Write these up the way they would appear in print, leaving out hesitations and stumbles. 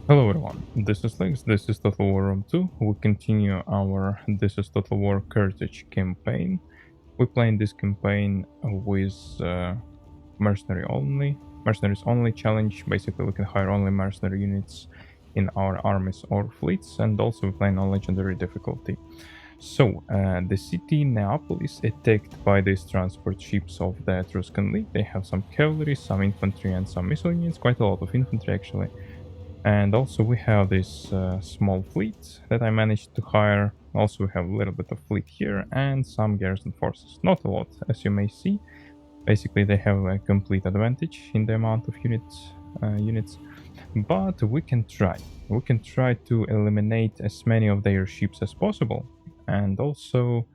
Hello everyone, this is Lex, this is Total War Rome 2. We continue our This is Total War Carthage campaign. We play in this campaign with mercenaries only challenge. Basically we can hire only mercenary units in our armies or fleets, and also we play on legendary difficulty. So, the city Neapol is attacked by these transport ships of the Etruscan League. They have some cavalry, some infantry and some missile units, quite a lot of infantry actually. And also we have this small fleet that I managed to hire. Also we have a little bit of fleet here and some garrison forces. Not a lot, as you may see. Basically they have a complete advantage in the amount of units. But we can try. We can try to eliminate as many of their ships as possible. And also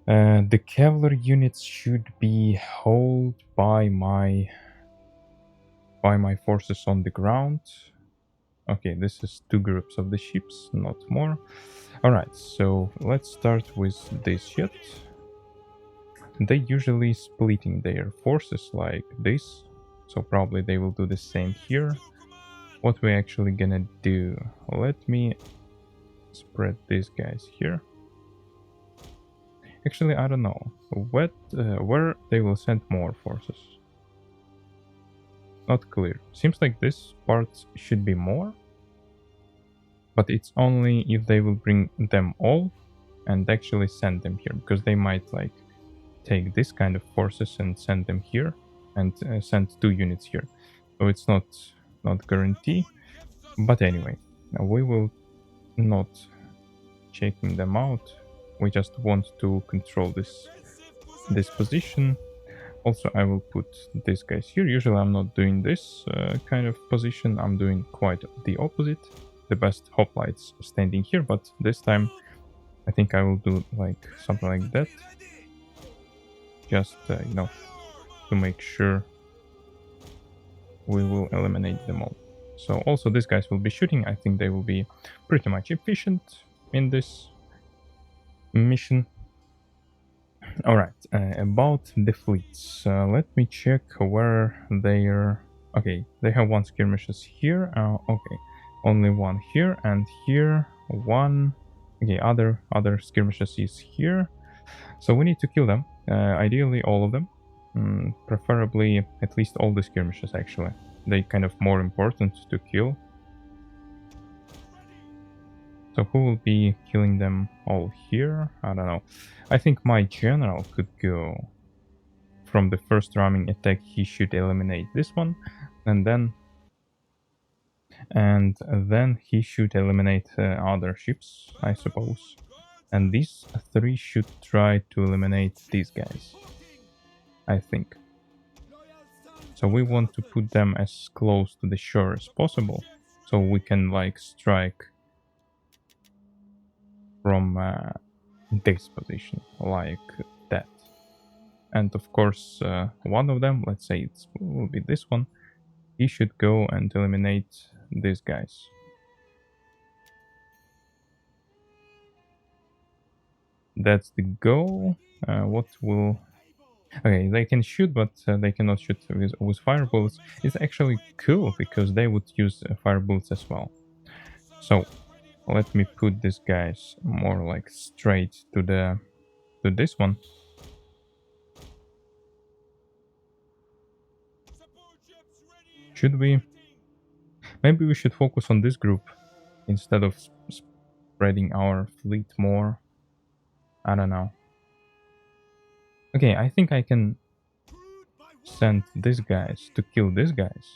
the cavalry units should be held by my forces on the ground. Okay, this is two groups of the ships, not more. Alright, so let's start with this ship. They usually splitting their forces like this, so probably they will do the same here. What we're actually gonna do, let me spread these guys here. Actually, I don't know where they will send more forces. Not clear. Seems like this part should be more, but it's only if they will bring them all and actually send them here, because they might like take this kind of forces and send them here and send 2 units here, so it's not guarantee. But anyway, we will not checking them out. We just want to control this position. Also, I will put these guys here. Usually I'm not doing this kind of position, I'm doing quite the opposite. The best hoplites standing here, but this time I think I will do like something like that, just you know, to make sure we will eliminate them all. So also these guys will be shooting. I think they will be pretty much efficient in this mission. All right, about the fleets, let me check where they are. Okay, they have 1 skirmishes here. Okay, only 1 here, and here 1. Okay, other skirmishes is here, so we need to kill them. Ideally all of them, preferably at least all the skirmishes. Actually, they kind of more important to kill. So who will be killing them all here? I don't know. I think my general could go from the first ramming attack. He should eliminate this one, and then he should eliminate other ships, I suppose. And these 3 should try to eliminate these guys, I think. So we want to put them as close to the shore as possible, so we can like strike from this position like that. And of course one of them, let's say it will be this one, he should go and eliminate these guys. That's the goal. What will... Okay, they can shoot, but they cannot shoot with fire bullets. It's actually cool because they would use fire bullets as well. So let me put these guys more like straight to this one. Should we? Maybe we should focus on this group instead of spreading our fleet more. I don't know. Okay, I think I can send these guys to kill these guys,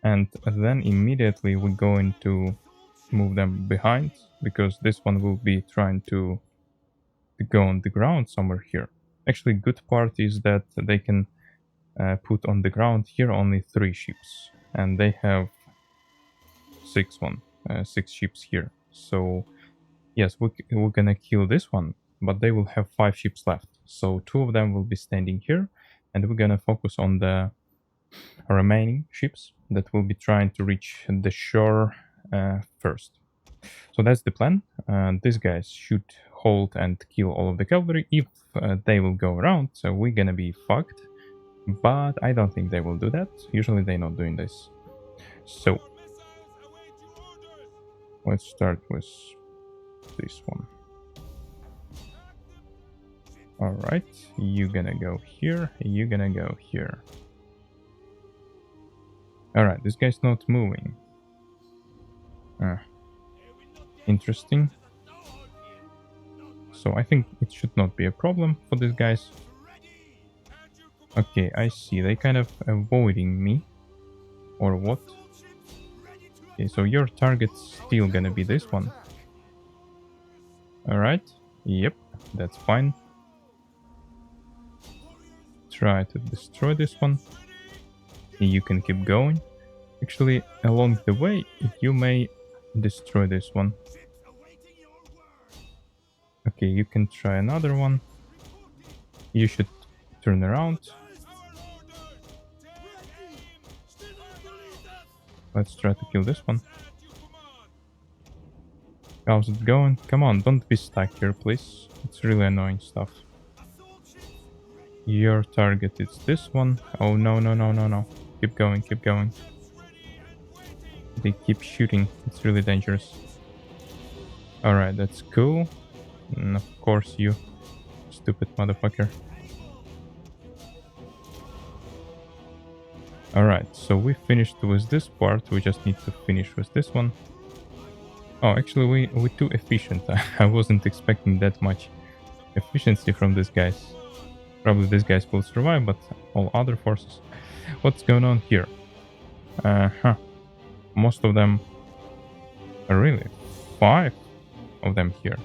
and then immediately we're going to move them behind, because this one will be trying to go on the ground somewhere here. Actually, good part is that they can put on the ground here only 3 ships, and they have 6 ships here. So yes, we're gonna kill this one, but they will have 5 ships left. So 2 of them will be standing here, and we're gonna focus on the remaining ships that will be trying to reach the shore first. So that's the plan. These guys should hold and kill all of the cavalry. If they will go around, so we're gonna be fucked. But I don't think they will do that. Usually they're not doing this. So Let's start with this one. Alright, you gonna go here, you gonna go here. Alright, this guy's not moving. Interesting. So I think it should not be a problem for these guys. Okay, I see. They kind of avoiding me. Or what? Okay, so your target's still gonna be this one. Alright. Yep, that's fine. Try to destroy this one. You can keep going. Actually, along the way, you may destroy this one. Okay, you can try another one. You should turn around. Let's try to kill this one. How's it going? Come on, don't be stuck here, please. It's really annoying stuff. Your target is this one. Oh, no, no, no, no, no. Keep going, keep going. They keep shooting. It's really dangerous. Alright, that's cool. And of course, you stupid motherfucker. Alright, so we finished with this part. We just need to finish with this one. Oh, actually, we're too efficient. I wasn't expecting that much efficiency from these guys. Probably these guys will survive, but all other forces. What's going on here? Most of them are really 5 of them here.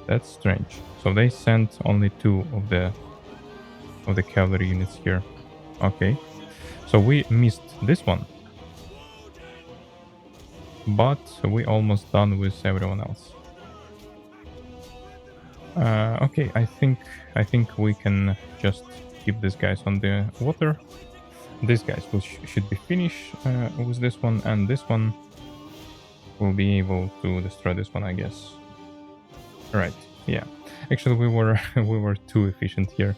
That's strange. So they sent only 2 of the cavalry units here. Okay. So we missed this one. But we almost done with everyone else. Okay, I think we can just keep these guys on the water. These guys should be finished with this one, and this one will be able to destroy this one, I guess. Right? Yeah. Actually, we were too efficient here.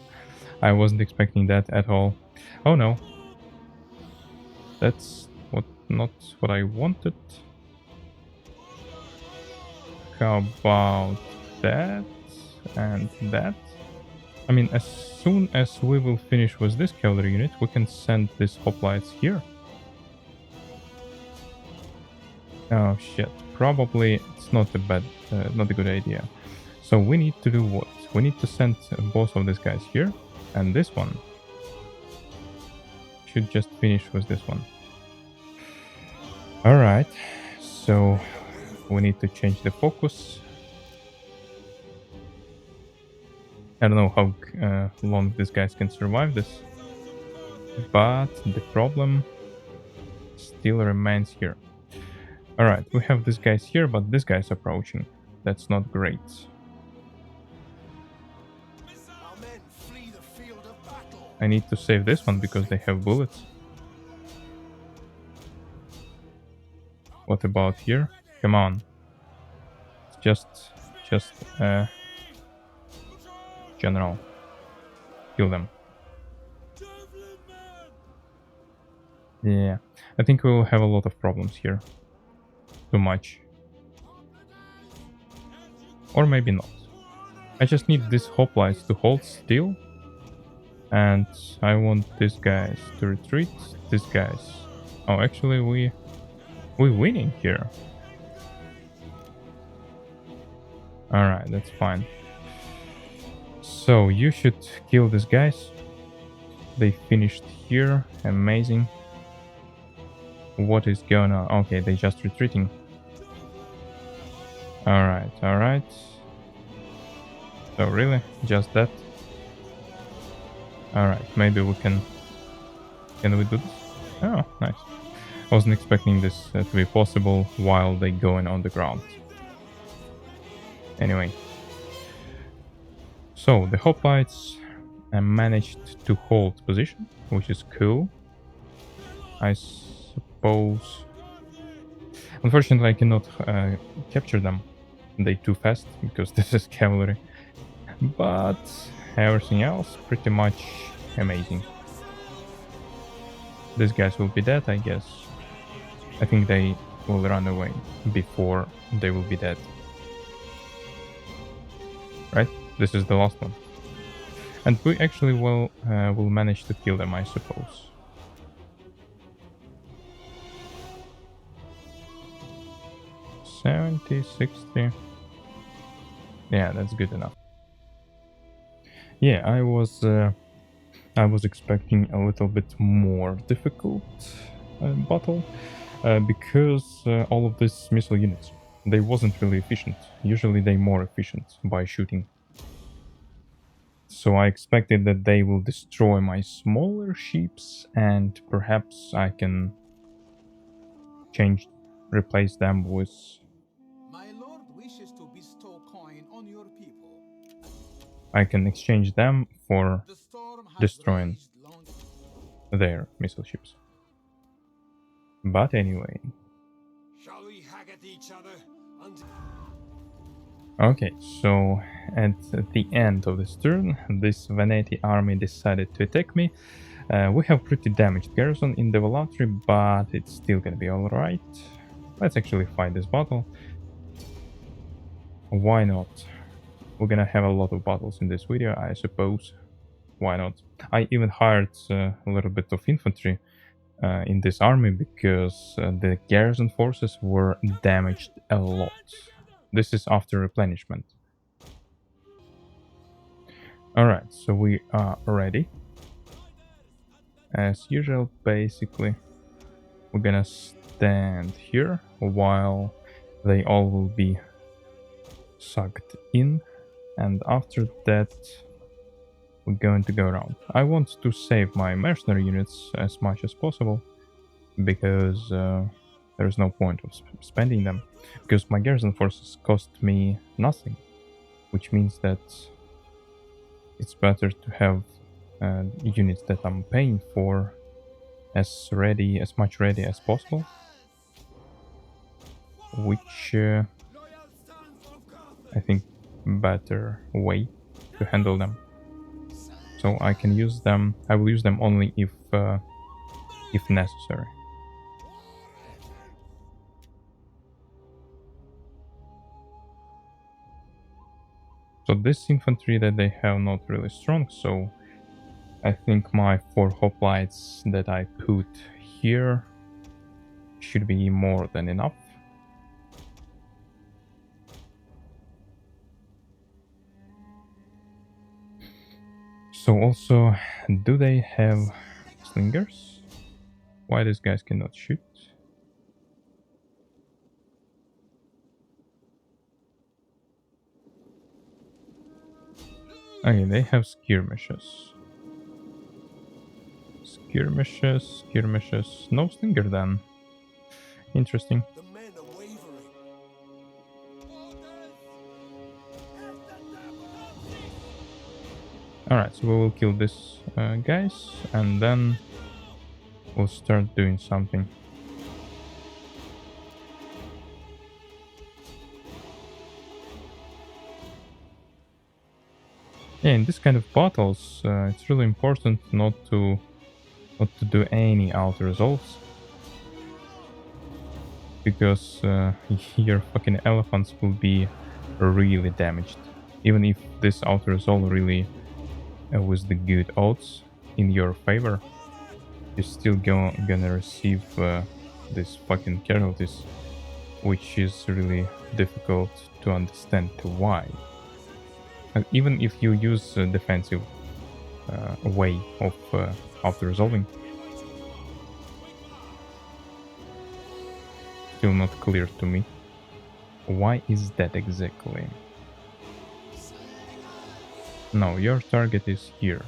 I wasn't expecting that at all. Oh no, that's not what I wanted. How about that and that? I mean, as soon as we will finish with this cavalry unit, we can send these hoplites here. Oh shit! Probably it's not a good idea. So we need to do what? We need to send both of these guys here, and this one should just finish with this one. All right. So we need to change the focus. I don't know how long these guys can survive this, but the problem still remains here. Alright, we have these guys here, but this guy's approaching. That's not great. I need to save this one because they have bullets. What about here? Come on. Just general. Kill them. Yeah, I think we will have a lot of problems here. Too much. Or maybe not. I just need these hoplites to hold still. And I want these guys to retreat. These guys. Oh, actually we're winning here. Alright, that's fine. So you should kill these guys. They finished here. Amazing. What is going on? Okay, they just retreating. Alright, alright. So really? Just that? Alright, maybe we can... Can we do this? Oh, nice. I wasn't expecting this to be possible while they going on the ground. Anyway. So, the hoplites managed to hold position, which is cool. I suppose... Unfortunately, I cannot capture them. They're too fast, because this is cavalry. But everything else, pretty much amazing. These guys will be dead, I guess. I think they will run away before they will be dead. Right? This is the last one. And we actually will manage to kill them, I suppose. $70, $60. Yeah, that's good enough. Yeah, I was expecting a little bit more difficult battle because all of these missile units, they wasn't really efficient. Usually they more efficient by shooting. So I expected that they will destroy my smaller ships and perhaps I can replace them with... My lord wishes to bestow coin on your people. I can exchange them for The storm has destroying raged long. their missile ships. But anyway. Shall we hack at each other until... Okay, so at the end of this turn, this Veneti army decided to attack me. We have pretty damaged garrison in the Volatry, but it's still gonna be alright. Let's actually fight this battle. Why not? We're gonna have a lot of battles in this video, I suppose. Why not? I even hired a little bit of infantry in this army because the garrison forces were damaged a lot. This is after replenishment. Alright, so we are ready. As usual, basically, we're gonna stand here while they all will be sucked in, and after that we're going to go around. I want to save my mercenary units as much as possible because there's no point of spending them, because my garrison forces cost me nothing, which means that it's better to have units that I'm paying for as much ready as possible, which I think better way to handle them. So I can use them. I will use them only if necessary. So this infantry that they have not really strong, so I think my 4 hoplites that I put here should be more than enough. So also, do they have slingers? Why these guys cannot shoot? Okay, they have skirmishes. Skirmishes. No slinger then. Interesting. The men are wavering. Alright, so we will kill this guys, and then we'll start doing something. Yeah, in this kind of battles, it's really important not to do any auto resolves, because your fucking elephants will be really damaged. Even if this auto resolve really was the good odds in your favor, you're still gonna receive these fucking casualties, which is really difficult to understand why. Even if you use a defensive way of auto-resolving, still not clear to me. Why is that exactly? No, your target is here.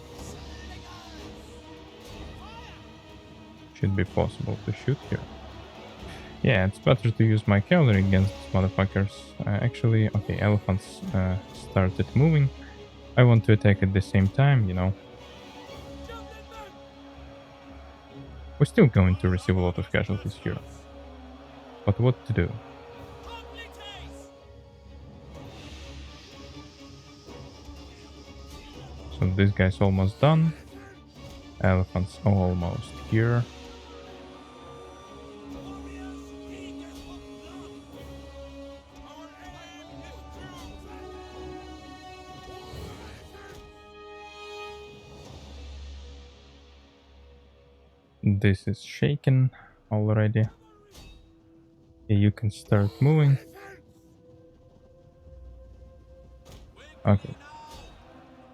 Should be possible to shoot here. Yeah, it's better to use my cavalry against these motherfuckers. Actually, okay, elephants started moving. I want to attack at the same time, you know. We're still going to receive a lot of casualties here. But what to do? So this guy's almost done. Elephants almost here. This is shaken already. You can start moving. Okay.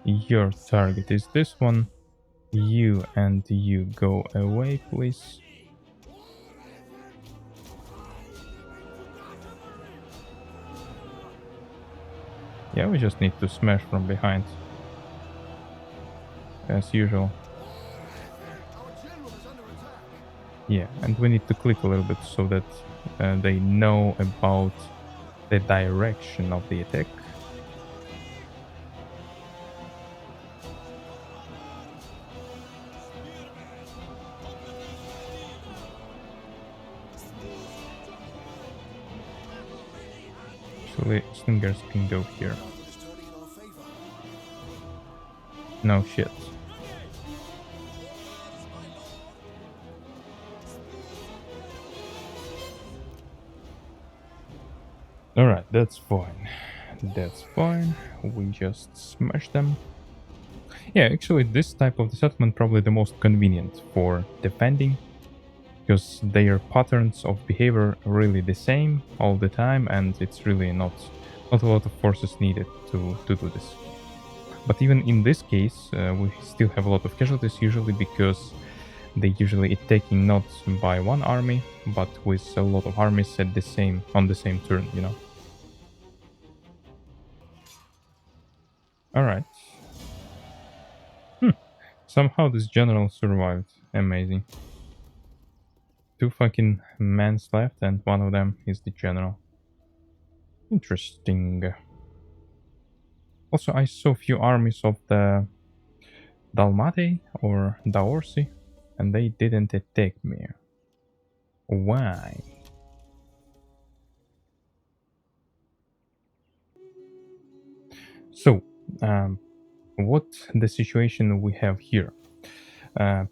Your target is this one. You and you go away, please. Yeah, we just need to smash from behind. As usual. Yeah, and we need to click a little bit so that they know about the direction of the attack. So the slingers can go here. No shit. Alright, that's fine. That's fine. We just smash them. Yeah, actually this type of the settlement probably the most convenient for defending, because their patterns of behavior are really the same all the time, and it's really not a lot of forces needed to do this. But even in this case, we still have a lot of casualties, usually because they usually attacking not by one army, but with a lot of armies at on the same turn, you know. Alright. Somehow this general survived. Amazing. 2 fucking men left, and one of them is the general. Interesting. Also, I saw few armies of the Dalmati or Daorsi, and they didn't attack me. Why? So, what the situation we have here?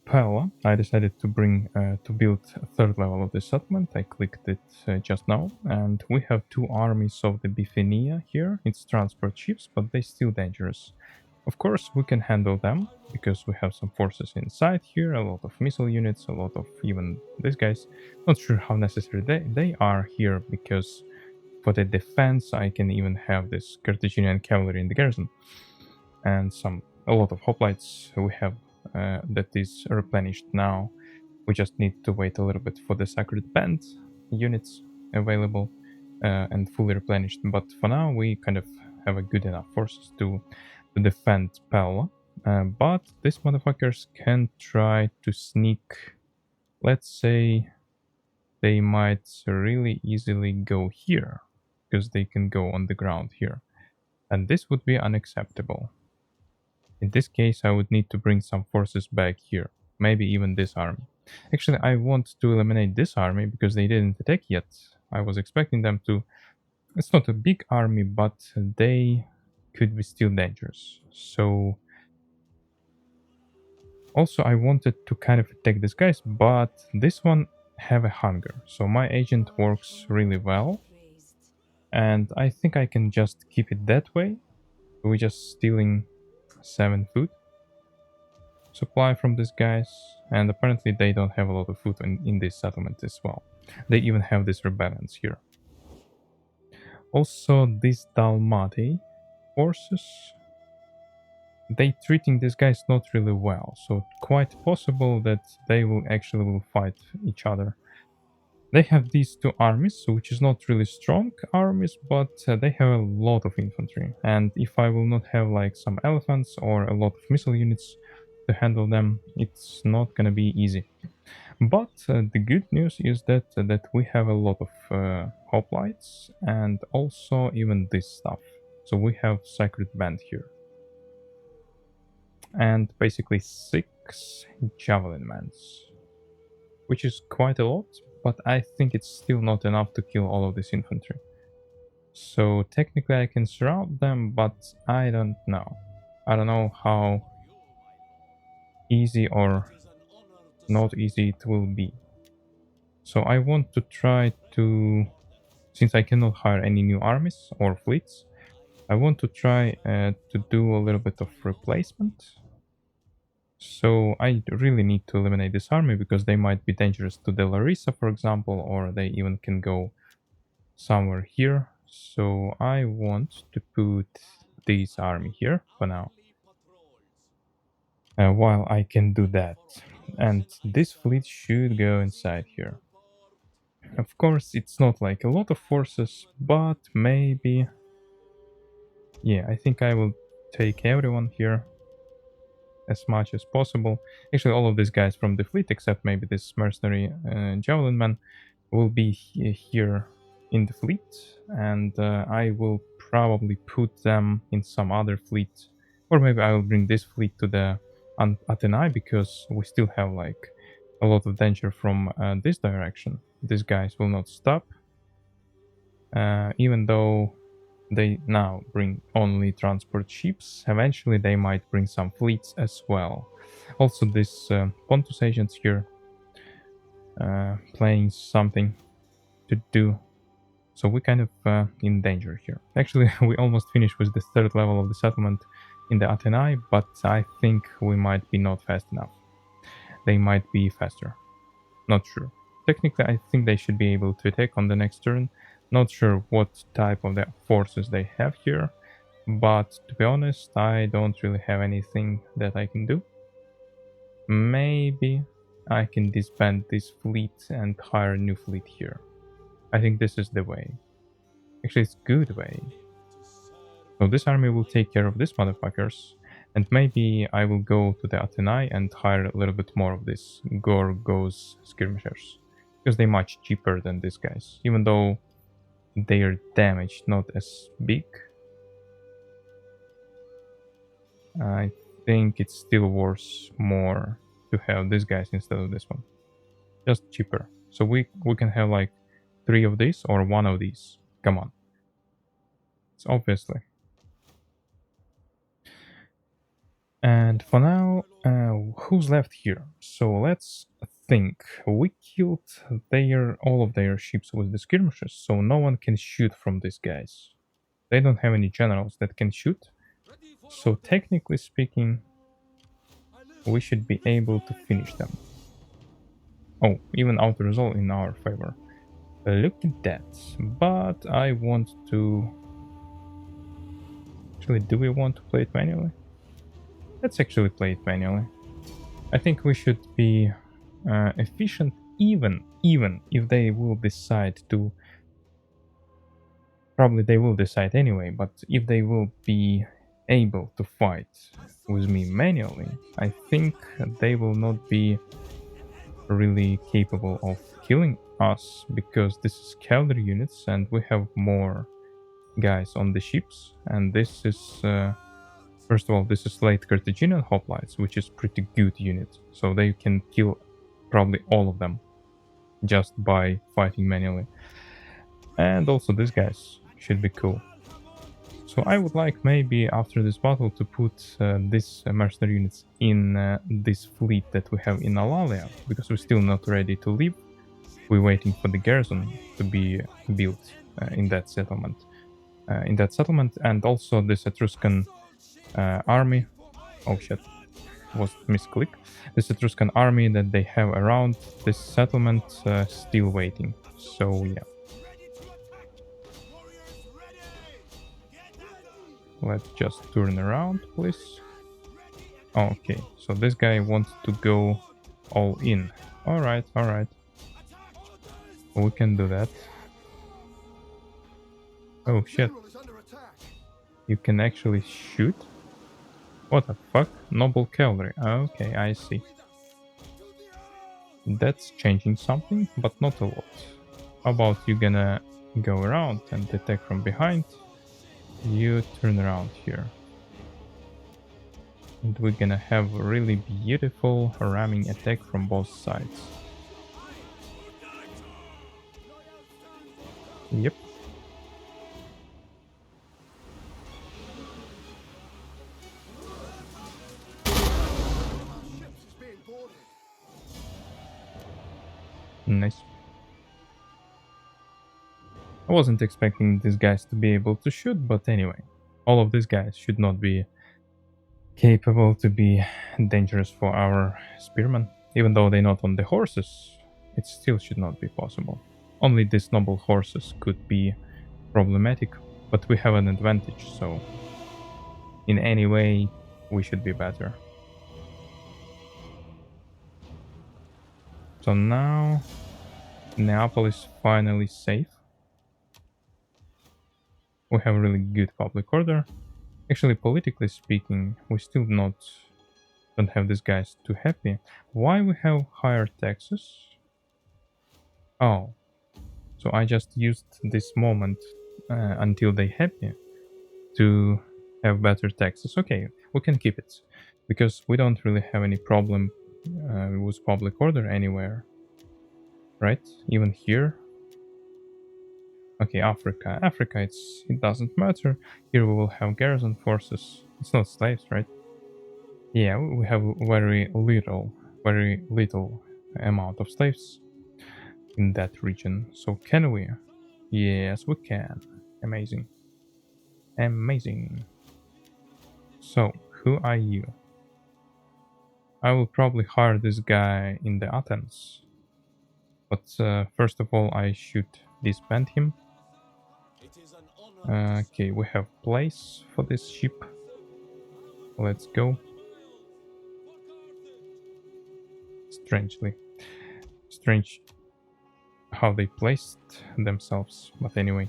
Pella, I decided to bring to build a 3rd level of the settlement. I clicked it just now, and we have 2 armies of the Bithynia here. It's transport ships, but they're still dangerous. Of course, we can handle them because we have some forces inside here, a lot of missile units, a lot of even these guys. Not sure how necessary they are here, because for the defense I can even have this Carthaginian cavalry in the garrison and a lot of hoplites we have that is replenished now. We just need to wait a little bit for the Sacred Band units available and fully replenished. But for now, we kind of have a good enough forces to defend Pella. But these motherfuckers can try to sneak. Let's say they might really easily go here, because they can go on the ground here. And this would be unacceptable. In this case, I would need to bring some forces back here. Maybe even this army. Actually, I want to eliminate this army because they didn't attack yet. I was expecting them to. It's not a big army, but they could be still dangerous. So also I wanted to kind of attack these guys, but this one have a hunger. So my agent works really well. And I think I can just keep it that way. We're just stealing 7 food supply from these guys, and apparently they don't have a lot of food in this settlement as well. They even have these rebellions here. Also, these Dalmati forces, they treating these guys not really well, so quite possible that they will actually fight each other. They have these 2 armies, which is not really strong armies, but they have a lot of infantry, and if I will not have like some elephants or a lot of missile units to handle them, it's not gonna be easy. But the good news is that we have a lot of hoplites and also even this stuff. So we have Sacred Band here. And basically 6 Javelin Mans, which is quite a lot, but I think it's still not enough to kill all of this infantry. So technically I can surround them, but I don't know. I don't know how easy or not easy it will be. So I want to try to, since I cannot hire any new armies or fleets, I want to try to do a little bit of replacement. So I really need to eliminate this army because they might be dangerous to the Larissa, for example, or they even can go somewhere here. So I want to put this army here for now. While I can do that. And this fleet should go inside here. Of course, it's not like a lot of forces, but maybe... Yeah, I think I will take everyone here as much as possible. Actually, all of these guys from the fleet, except maybe this mercenary javelin man, will be here in the fleet. And I will probably put them in some other fleet. Or maybe I will bring this fleet to the Athenai, because we still have like a lot of danger from this direction. These guys will not stop. Even though they now bring only transport ships, eventually they might bring some fleets as well. Also, this Pontus agents here playing something to do. So we kind of in danger here. Actually, we almost finished with the third level of the settlement in the Athenai, but I think we might be not fast enough. They might be faster. Not sure. Technically, I think they should be able to attack on the next turn. Not sure what type of the forces they have here, but to be honest, I don't really have anything that I can do. Maybe I can disband this fleet and hire a new fleet here. I think this is the way. Actually, it's a good way. So this army will take care of these motherfuckers, and maybe I will go to the Athenai and hire a little bit more of these Gorgos skirmishers, because they're much cheaper than these guys, even though their damage not as big. I think it's still worth more to have these guys instead of this one. Just cheaper. So we can have like 3 of these or 1 of these. Come on. It's obviously. And for now, who's left here? So let's think. We killed all of their ships with the skirmishers, so no one can shoot from these guys. They don't have any generals that can shoot. So technically speaking, we should be able to finish them. Oh, even auto-resolve in our favor. Look at that. But I want to... Actually, do we want to play it manually? Let's actually play it manually. I think we should be efficient, even if they will decide to... Probably they will decide anyway, but if they will be able to fight with me manually, I think they will not be really capable of killing us, because this is cavalry units and we have more guys on the ships, and this is first of all, this is late Carthaginian hoplites, which is pretty good unit, so they can kill probably all of them just by fighting manually. And also these guys should be cool. So I would like maybe after this battle to put these mercenary units in this fleet that we have in Alalia, because we're still not ready to leave. We're waiting for the garrison to be built in that settlement. And also this Etruscan army. Oh shit, was misclick. This Etruscan army that they have around this settlement still waiting. So yeah. Let's just turn around, please. Okay, so this guy wants to go all in. Alright. We can do that. Oh shit. You can actually shoot? What the fuck? Noble cavalry. Okay, I see. That's changing something, but not a lot. How about you gonna go around and attack from behind? You turn around here. And we're gonna have a really beautiful ramming attack from both sides. Yep. Nice. I wasn't expecting these guys to be able to shoot, but anyway, all of these guys should not be capable to be dangerous for our spearmen. Even though they're not on the horses, it still should not be possible. Only these noble horses could be problematic, but we have an advantage, so in any way we should be better. So now Neapel is finally safe. We have really good public order. Actually, politically speaking, we still don't have these guys too happy. Why we have higher taxes? Oh, so I just used this moment until they happy to have better taxes. Okay, we can keep it because we don't really have any problem with public order anywhere, right? Even here. Okay, Africa. Africa, it doesn't matter. Here we will have garrison forces. It's not slaves, right? Yeah, we have very little amount of slaves in that region. So can we? Yes, we can. Amazing. Amazing. So, who are you? I will probably hire this guy in the Athens. But first of all, I should disband him. Okay, we have place for this ship. Let's go. Strange how they placed themselves, but anyway.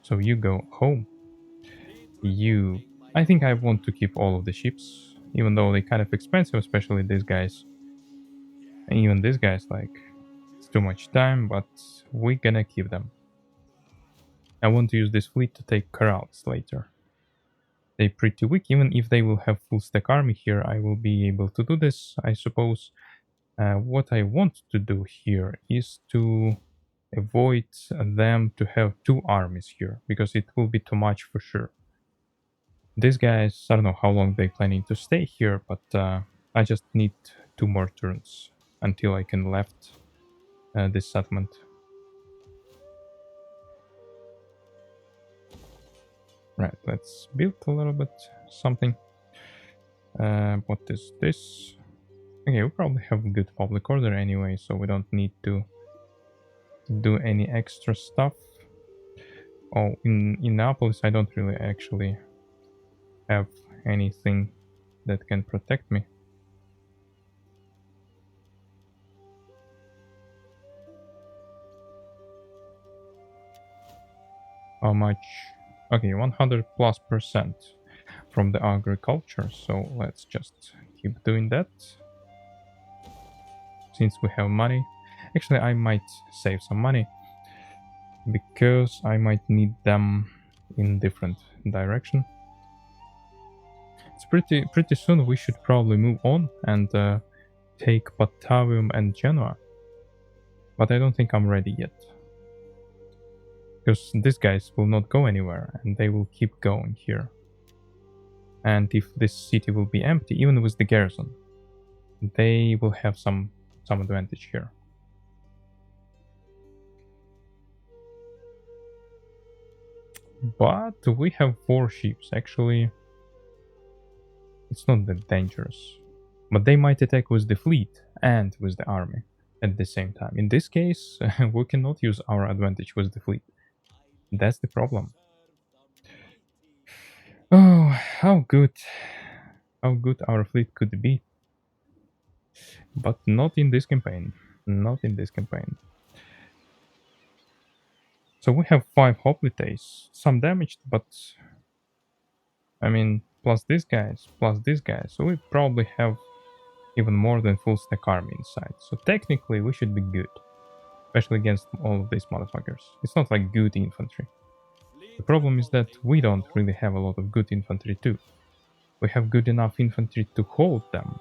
So you go home. I think I want to keep all of the ships, even though they're kind of expensive, especially these guys. And even these guys, like, it's too much time, but we're gonna keep them. I want to use this fleet to take corrals later. They're pretty weak. Even if they will have full stack army here, I will be able to do this, I suppose. What I want to do here is to avoid them to have two armies here, because it will be too much for sure. These guys, I don't know how long they're planning to stay here, but I just need 2 more turns until I can left this settlement. Right, let's build a little bit something. What is this? Okay, we probably have good public order anyway, so we don't need to do any extra stuff. Oh, in Naples, I don't really actually have anything that can protect me. How much? Okay, 100+% from the agriculture, so let's just keep doing that. Since we have money. Actually, I might save some money because I might need them in different direction. It's pretty soon we should probably move on and take Batavium and Genoa. But I don't think I'm ready yet. Because these guys will not go anywhere and they will keep going here. And if this city will be empty, even with the garrison, they will have some advantage here. But we have 4 ships. Actually, it's not that dangerous. But they might attack with the fleet and with the army at the same time. In this case, we cannot use our advantage with the fleet. That's the problem. Oh, how good our fleet could be. But not in this campaign. Not in this campaign. So we have 5 hoplites. Some damaged, but I mean, plus these guys. So we probably have even more than full stack army inside. So technically we should be good. Especially against all of these motherfuckers. It's not like good infantry. The problem is that we don't really have a lot of good infantry too. We have good enough infantry to hold them.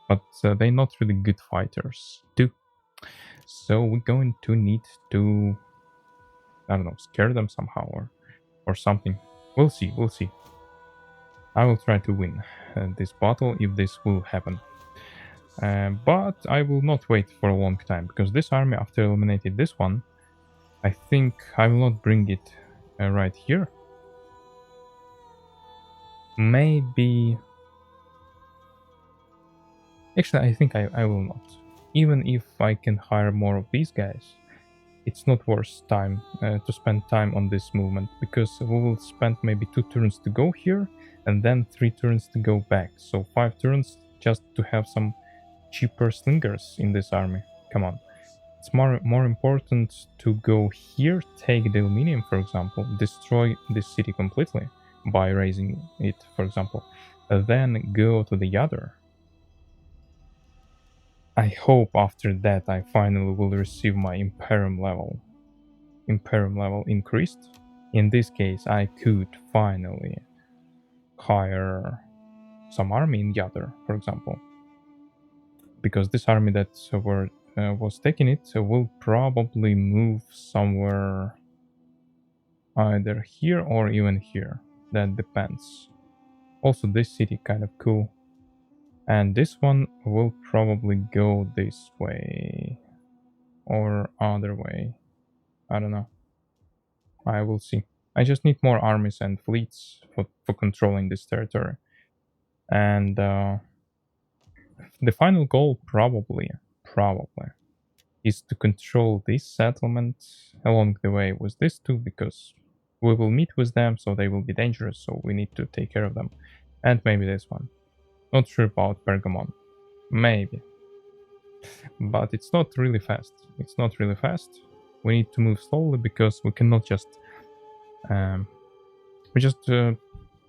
But they're not really good fighters too. So we're going to need to, I don't know, scare them somehow or something. We'll see. I will try to win this battle if this will happen. But I will not wait for a long time, because this army, after eliminating this one, I think I will not bring it right here. Maybe... Actually, I think I will not. Even if I can hire more of these guys, it's not worth time to spend time on this movement, because we will spend maybe 2 turns to go here and then 3 turns to go back. So 5 turns just to have some cheaper slingers in this army. Come on. It's more important to go here, take the aluminium, for example, destroy this city completely by raising it, for example, then go to the other. I hope after that I finally will receive my Imperium level increased. In this case, I could finally hire some army in Yadr, for example, because this army that was taking it will probably move somewhere either here or even here. That depends. Also, this city kind of cool, and this one will probably go this way or other way. I don't know. I will see. I just need more armies and fleets for controlling this territory. And the final goal probably is to control this settlement along the way with these two, because we will meet with them, so they will be dangerous, so we need to take care of them. And maybe this one. Not sure about Pergamon. Maybe. But it's not really fast. It's not really fast. We need to move slowly, because we cannot just... we just will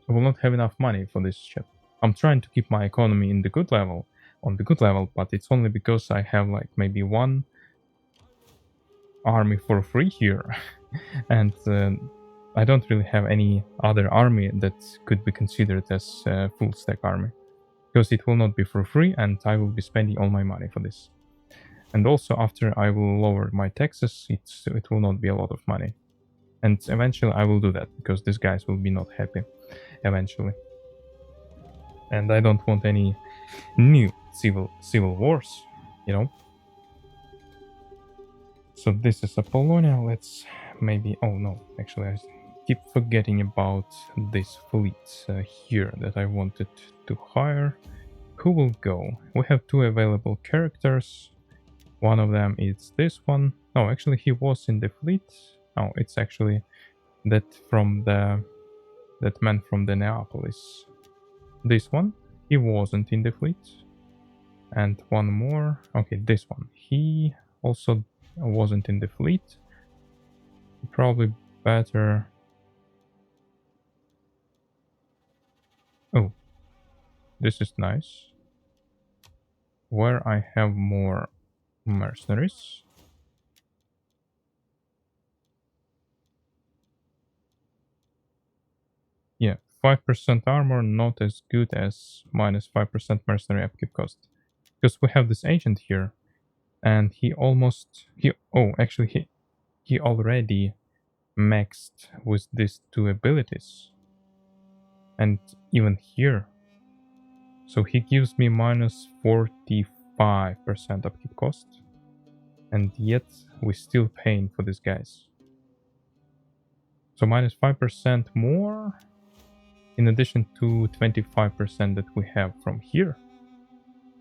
not have enough money for this ship. I'm trying to keep my economy on the good level, but it's only because I have like maybe one army for free here, and I don't really have any other army that could be considered as a full stack army, because it will not be for free, and I will be spending all my money for this. And also, after I will lower my taxes, it will not be a lot of money. And eventually I will do that, because these guys will be not happy eventually. And I don't want any new civil wars, you know. So this is Apollonia. Let's maybe... Oh no, actually I keep forgetting about this fleet here that I wanted to hire. Who will go? We have 2 available characters. One of them is this one. Oh, actually he was in the fleet. Oh, it's actually that man from the Neapolis. This one, he wasn't in the fleet. And one more. Okay, this one. He also wasn't in the fleet. Probably better... Oh, this is nice. Where I have more mercenaries. Yeah, 5% armor, not as good as minus 5% mercenary upkeep cost. Because we have this agent here, and he already maxed with these 2 abilities. And even here. So he gives me minus 45% upkeep cost. And yet we're still paying for these guys. So minus 5% more, in addition to 25% that we have from here.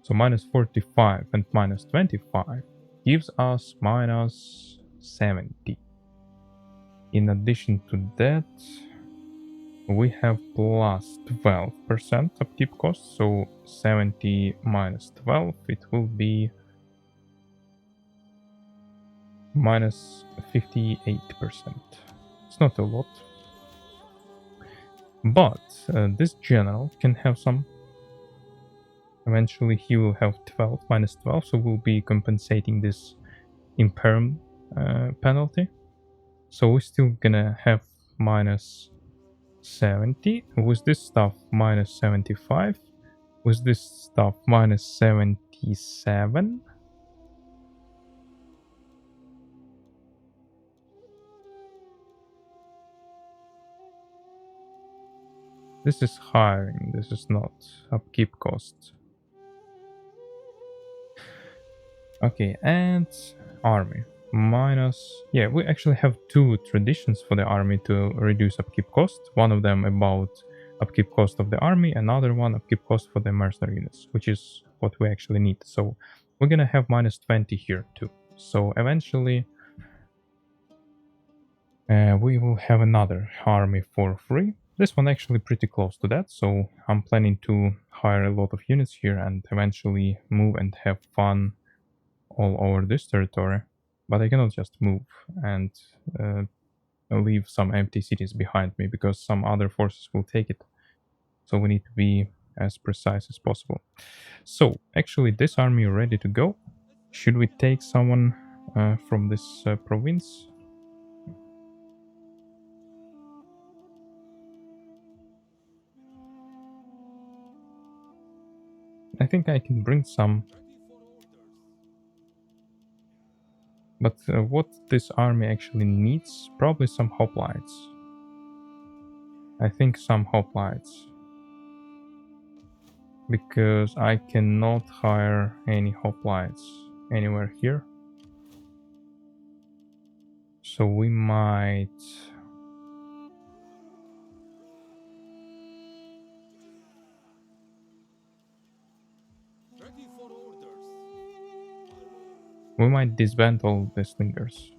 So minus 45 and minus 25 gives us minus 70. In addition to that, we have plus 12% upkeep cost. So 70 minus 12, it will be minus 58%. It's not a lot. But this general can have some. Eventually he will have 12 minus 12, so we'll be compensating this Imperium penalty. So we're still gonna have minus 70. With this stuff, minus 75. With this stuff, minus 77. This is hiring, this is not upkeep cost. Okay, and army. Minus... Yeah, we actually have 2 traditions for the army to reduce upkeep cost. One of them about upkeep cost of the army, another one upkeep cost for the mercenary units, which is what we actually need. So we're gonna have minus 20 here too. So eventually we will have another army for free. This one actually pretty close to that, so I'm planning to hire a lot of units here and eventually move and have fun all over this territory. But I cannot just move and leave some empty cities behind me, because some other forces will take it. So we need to be as precise as possible. So actually this army ready to go. Should we take someone from this province? I think I can bring some. But what this army actually needs, probably some hoplites. I think some hoplites. Because I cannot hire any hoplites anywhere here. So we might... We might disband all the slingers.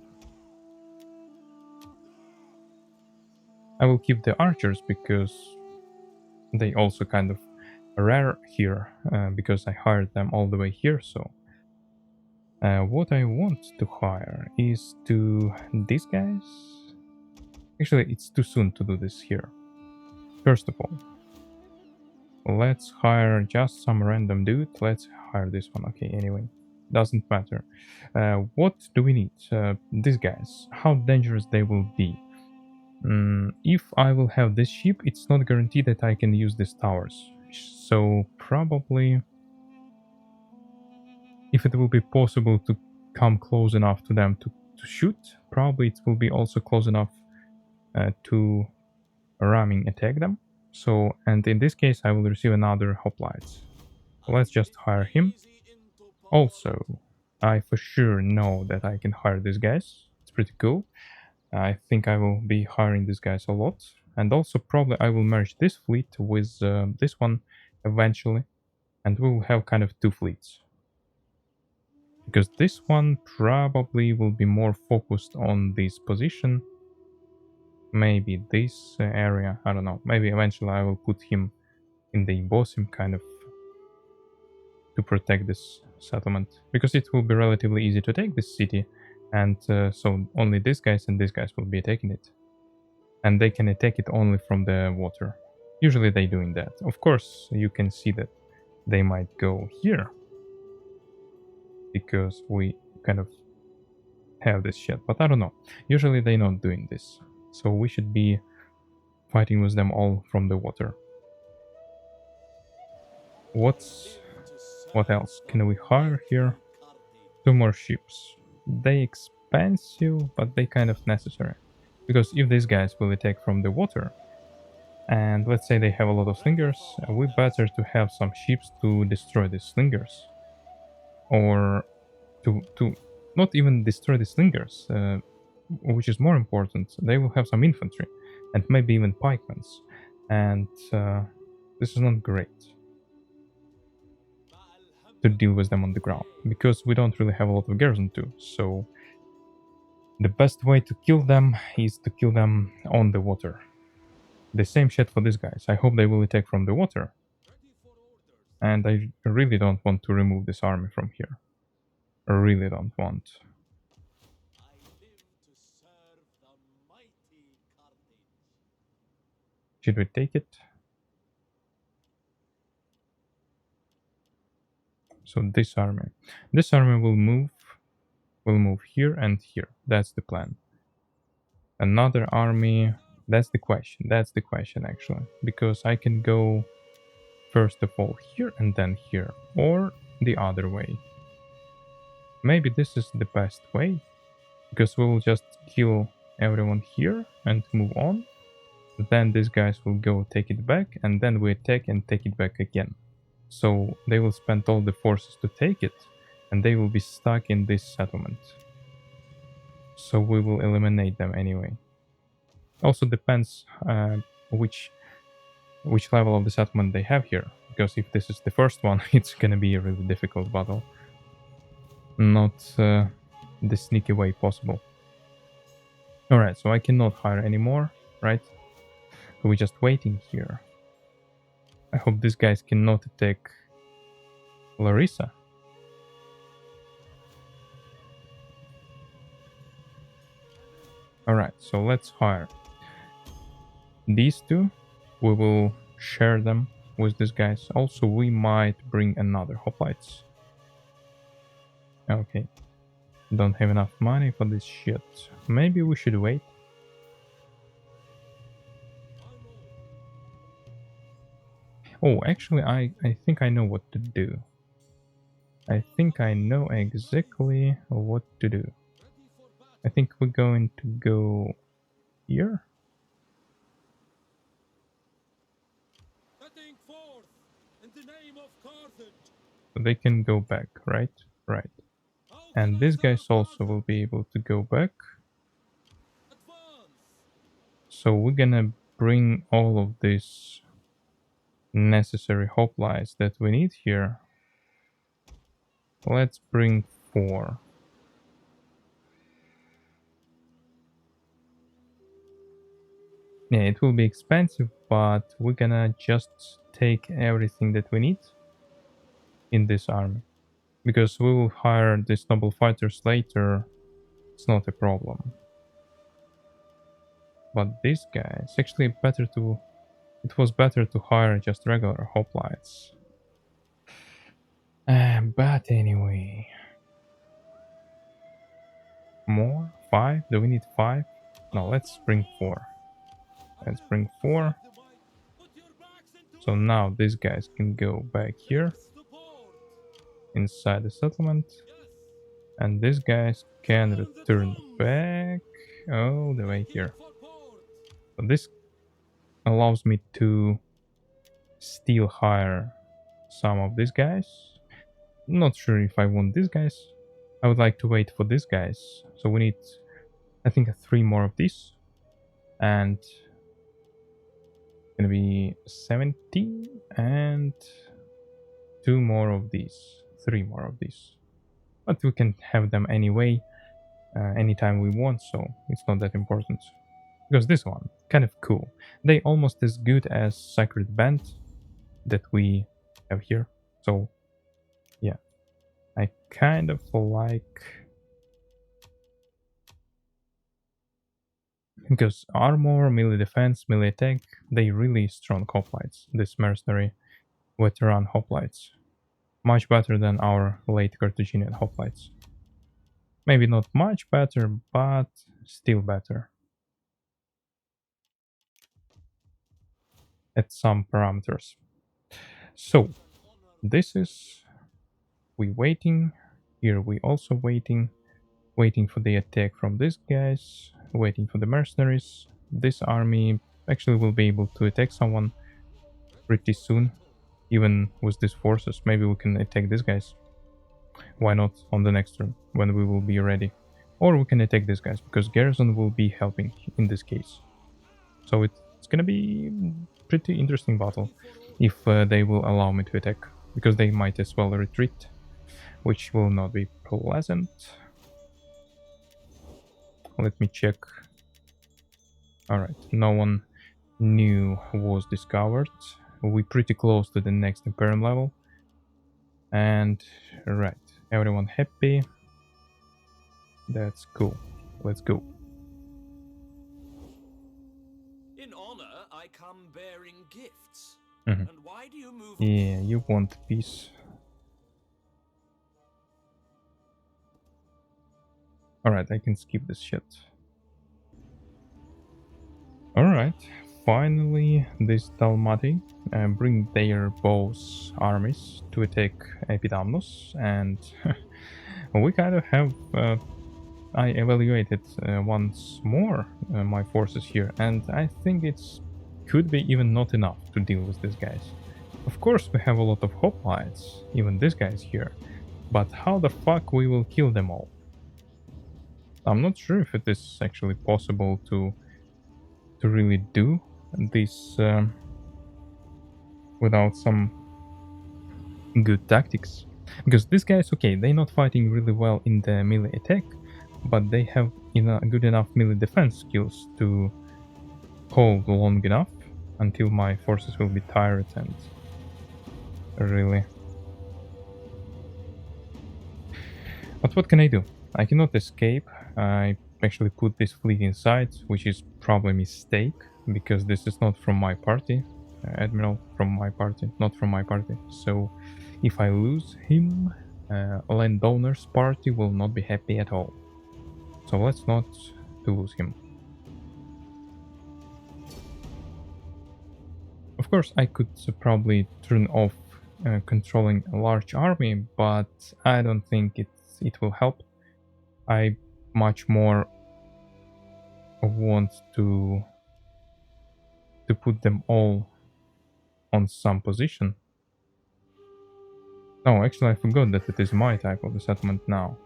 I will keep the archers because they also kind of rare here, because I hired them all the way here. So what I want to hire is to these guys. Actually, it's too soon to do this here. First of all, let's hire just some random dude. Let's hire this one. Okay, anyway, doesn't matter. What do we need? These guys. How dangerous they will be. If I will have this ship, it's not guaranteed that I can use these towers. So probably, if it will be possible to come close enough to them to shoot, probably it will be also close enough to ramming attack them. So, and in this case, I will receive another hoplites. Let's just hire him. Also, I for sure know that I can hire these guys. It's pretty cool. I think I will be hiring these guys a lot. And also probably I will merge this fleet with this one eventually. And we will have kind of two fleets. Because this one probably will be more focused on this position. Maybe this area, I don't know. Maybe eventually I will put him in the Bosim kind of to protect this settlement. Because it will be relatively easy to take this city. And so only these guys and these guys will be attacking it. And they can attack it only from the water. Usually they doing that. Of course, you can see that they might go here. Because we kind of have this shit. But I don't know. Usually they're not doing this. So we should be fighting with them all from the water. What else can we hire here? 2 more ships. They expensive, but they kind of necessary. Because if these guys will attack from the water, and let's say they have a lot of slingers, we better to have some ships to destroy these slingers. Or to not even destroy the slingers, which is more important. They will have some infantry, and maybe even pikemen. And this is not great to deal with them on the ground, because we don't really have a lot of garrison too. So the best way to kill them is to kill them on the water. The same shit for these guys. I hope they will attack from the water. And I really don't want to remove this army from here. I really don't want. Should we take it? So this army will move here and here. That's the plan. Another army, that's the question actually, because I can go first of all here and then here, or the other way. Maybe this is the best way, because we will just kill everyone here and move on. Then these guys will go take it back, and then we attack and take it back again. So they will spend all the forces to take it, and they will be stuck in this settlement. So we will eliminate them anyway. Also depends which which level of the settlement they have here. Because if this is the first one, it's gonna be a really difficult battle. Not the sneaky way possible. Alright, so I cannot hire anymore, right? So we're just waiting here. I hope these guys cannot attack Larissa. Alright, so let's hire these two. We will share them with these guys. Also, we might bring another hoplites. Okay. Don't have enough money for this shit. Maybe we should wait. Oh, actually, I think I know what to do. I think I know exactly what to do. I think we're going to go here. In the name of Carthage. So they can go back, right? Right. And these guys also will be able to go back. So we're gonna bring all of these necessary hoplites that we need here. Let's bring 4. Yeah, it will be expensive, but we're gonna just take everything that we need in this army. Because we will hire these noble fighters later, it's not a problem. But these guys, actually it was better to hire just regular hoplites. But anyway. More? 5? Do we need 5? No, let's bring 4. Let's bring 4. So now these guys can go back here inside the settlement, and these guys can return back all the way here. So this allows me to still hire some of these guys. Not sure if I want these guys. I would like to wait for these guys. So we need, I think, 3 more of these, and gonna be 70 and 2 more of these, 3 more of these. But we can have them anyway, anytime we want, so it's not that important. Because this one, kind of cool. They almost as good as Sacred Band that we have here. So, yeah. I kind of like... Because armor, melee defense, melee attack, they really strong hoplites. This mercenary veteran hoplites. Much better than our late Carthaginian hoplites. Maybe not much better, but still better. At some parameters. So, this is... we waiting. Here we also waiting. Waiting for the attack from these guys. Waiting for the mercenaries. This army actually will be able to attack someone pretty soon. Even with these forces. Maybe we can attack these guys. Why not on the next turn, when we will be ready. Or we can attack these guys, because garrison will be helping in this case. So it's gonna be pretty interesting battle, if they will allow me to attack. Because they might as well retreat, which will not be pleasant. Let me check. Alright, no one new was discovered. We're pretty close to the next Imperium level. And, right, everyone happy. That's cool. Let's go. In honor, I come bearing gifts. Mhm. And why do you move? Yeah, you want peace. Alright, I can skip this shit. Alright, finally these Dalmati bring their both armies to attack Epidamnus, and we kind of have... I evaluated once more my forces here, and I think it's could be even not enough to deal with these guys. Of course we have a lot of hoplites, even these guys here, but how the fuck we will kill them all? I'm not sure if it is actually possible to really do this without some good tactics. Because these guys, okay, they're not fighting really well in the melee attack, but they have good enough melee defense skills to hold long enough until my forces will be tired and really. But what can I do? I cannot escape. I actually put this fleet inside, which is probably a mistake, because this is not from my party. Admiral from my party, not from my party. So if I lose him, landowner's party will not be happy at all. So let's not lose him. Of course, I could probably turn off controlling a large army, but I don't think it will help. I much more want to put them all on some position. Oh, actually I forgot that it is my type of the settlement now.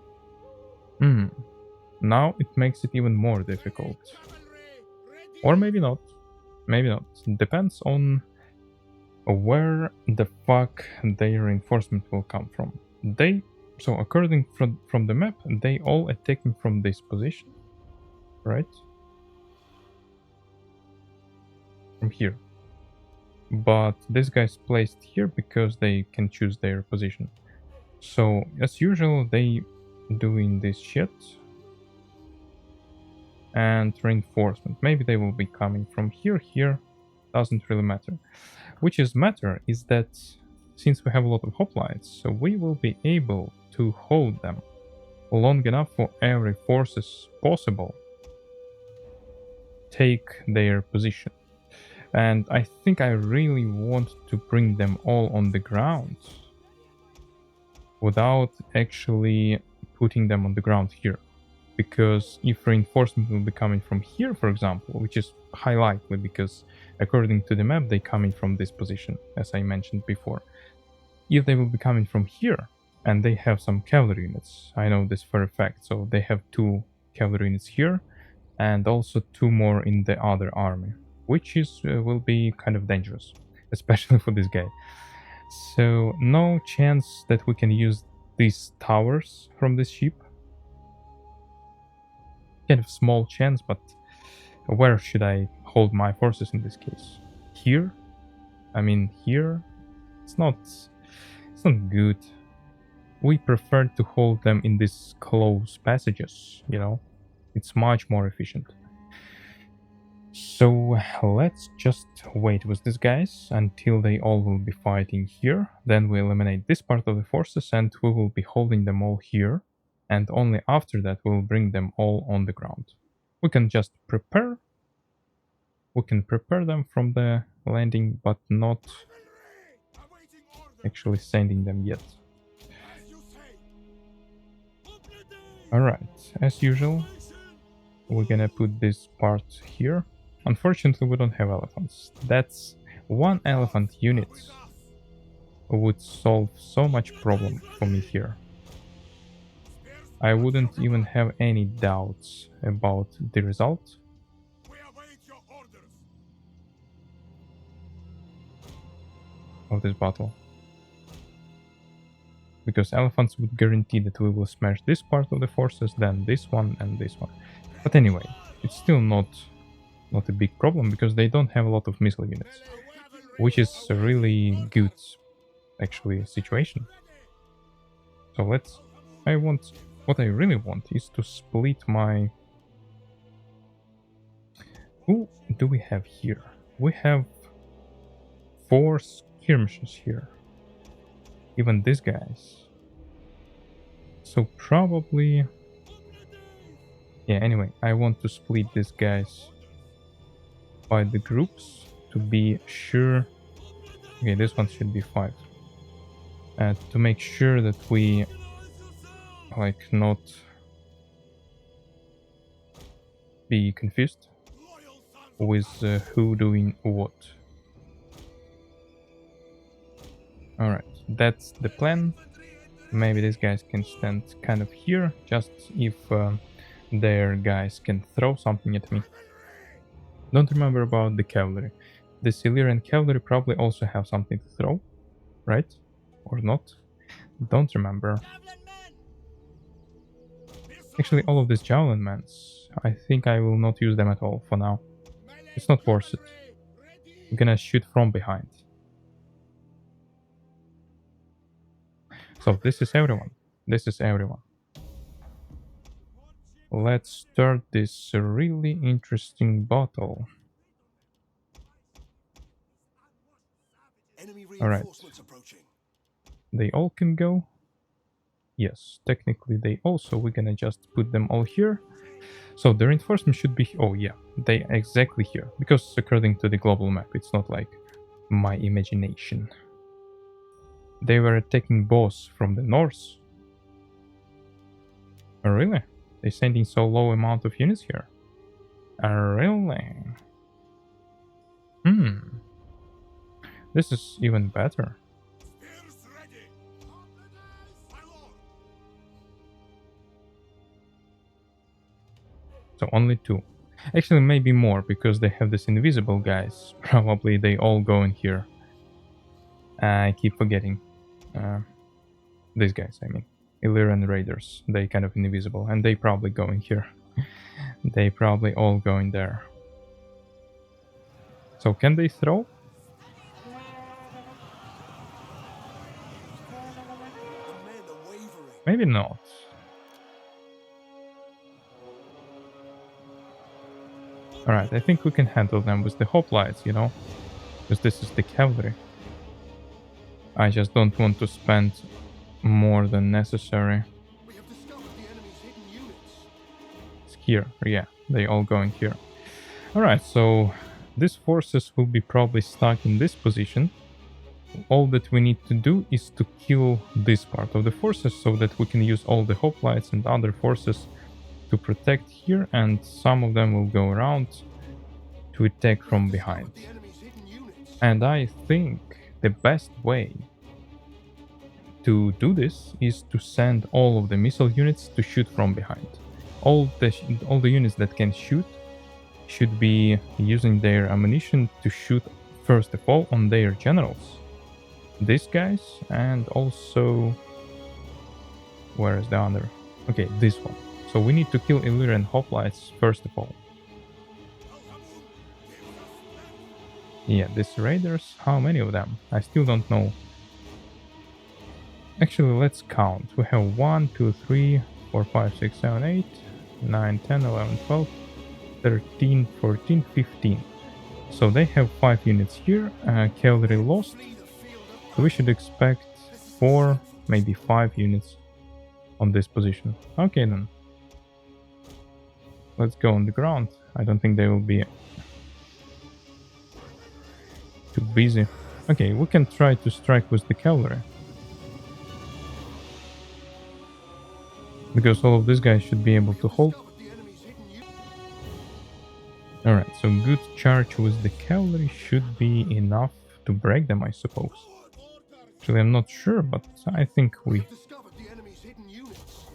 Now it makes it even more difficult. Or maybe not. Maybe not. Depends on where the fuck their reinforcement will come from. So according from the map, they all attacking from this position, right? From here. But this guy's placed here because they can choose their position. So as usual, they doing this shit. And reinforcement. Maybe they will be coming from here. Doesn't really matter. Which is matter is that since we have a lot of hoplites, so we will be able to hold them long enough for every forces possible take their position. And I think I really want to bring them all on the ground without actually putting them on the ground here. Because if reinforcement will be coming from here, for example, which is high likely because according to the map, they're coming from this position, as I mentioned before. If they will be coming from here, and they have some cavalry units, I know this for a fact, so they have 2 cavalry units here, and also 2 more in the other army, which is will be kind of dangerous, especially for this guy. So no chance that we can use these towers from this ship. Kind of small chance, but where should I hold my forces in this case? Here? I mean, here? It's not good. We prefer to hold them in these close passages, you know? It's much more efficient. So let's just wait with these guys until they all will be fighting here. Then we eliminate this part of the forces and we will be holding them all here. And only after that we'll bring them all on the ground. We can just prepare. We can prepare them from the landing, but not actually sending them yet. Alright, as usual, we're gonna put this part here. Unfortunately, we don't have elephants. That's 1 elephant unit would solve so much problem for me here. I wouldn't even have any doubts about the result. Of this battle. Because elephants would guarantee that we will smash this part of the forces, then this one and this one. But anyway, it's still not a big problem because they don't have a lot of missile units. Which is a really good, actually, situation. So what I really want is to split my... Who do we have here? We have 4 skirmishes here. Even these guys. So probably... Yeah, anyway, I want to split these guys by the groups to be sure... Okay, this one should be 5. To make sure that we... like not be confused with who doing what. Alright, that's the plan. Maybe these guys can stand kind of here, just if their guys can throw something at me. Don't remember about the cavalry. The Illyrian cavalry probably also have something to throw, right? Or not? Don't remember. Actually, all of these javelin men, I think I will not use them at all for now. It's not worth it. I'm gonna shoot from behind. So this is everyone. This is everyone. Let's start this really interesting battle. Alright. They all can go. Yes, technically they also. We're gonna just put them all here. So the reinforcement should be... Oh yeah, they exactly here. Because according to the global map, it's not like my imagination. They were attacking boss from the north. Oh really? They're sending so low amount of units here? Oh really? This is even better. So only 2. Actually, maybe more, because they have this invisible guys. Probably they all go in here. I keep forgetting. These guys, I mean. Illyrian raiders. They kind of invisible. And they probably go in here. They probably all go in there. So can they throw? Maybe not. Alright, I think we can handle them with the hoplites, you know? Because this is the cavalry. I just don't want to spend more than necessary. It's here, yeah, they all go in here. Alright, so these forces will be probably stuck in this position. All that we need to do is to kill this part of the forces so that we can use all the hoplites and other forces to protect here, and some of them will go around to attack from behind. And I think the best way to do this is to send all of the missile units to shoot from behind. All the units that can shoot should be using their ammunition to shoot first of all on their generals. These guys, and also... Where is the other? Okay, this one. So we need to kill Illyrian hoplites first of all. Yeah, these raiders, how many of them? I still don't know. Actually, let's count. We have 1, 2, 3, 4, 5, 6, 7, 8, 9, 10, 11, 12, 13, 14, 15. So they have 5 units here, cavalry lost. So we should expect 4, maybe 5 units on this position. Okay then. Let's go on the ground. I don't think they will be too busy. Okay, we can try to strike with the cavalry. Because all of these guys should be able to hold. Alright, so good charge with the cavalry should be enough to break them, I suppose. Actually, I'm not sure, but I think we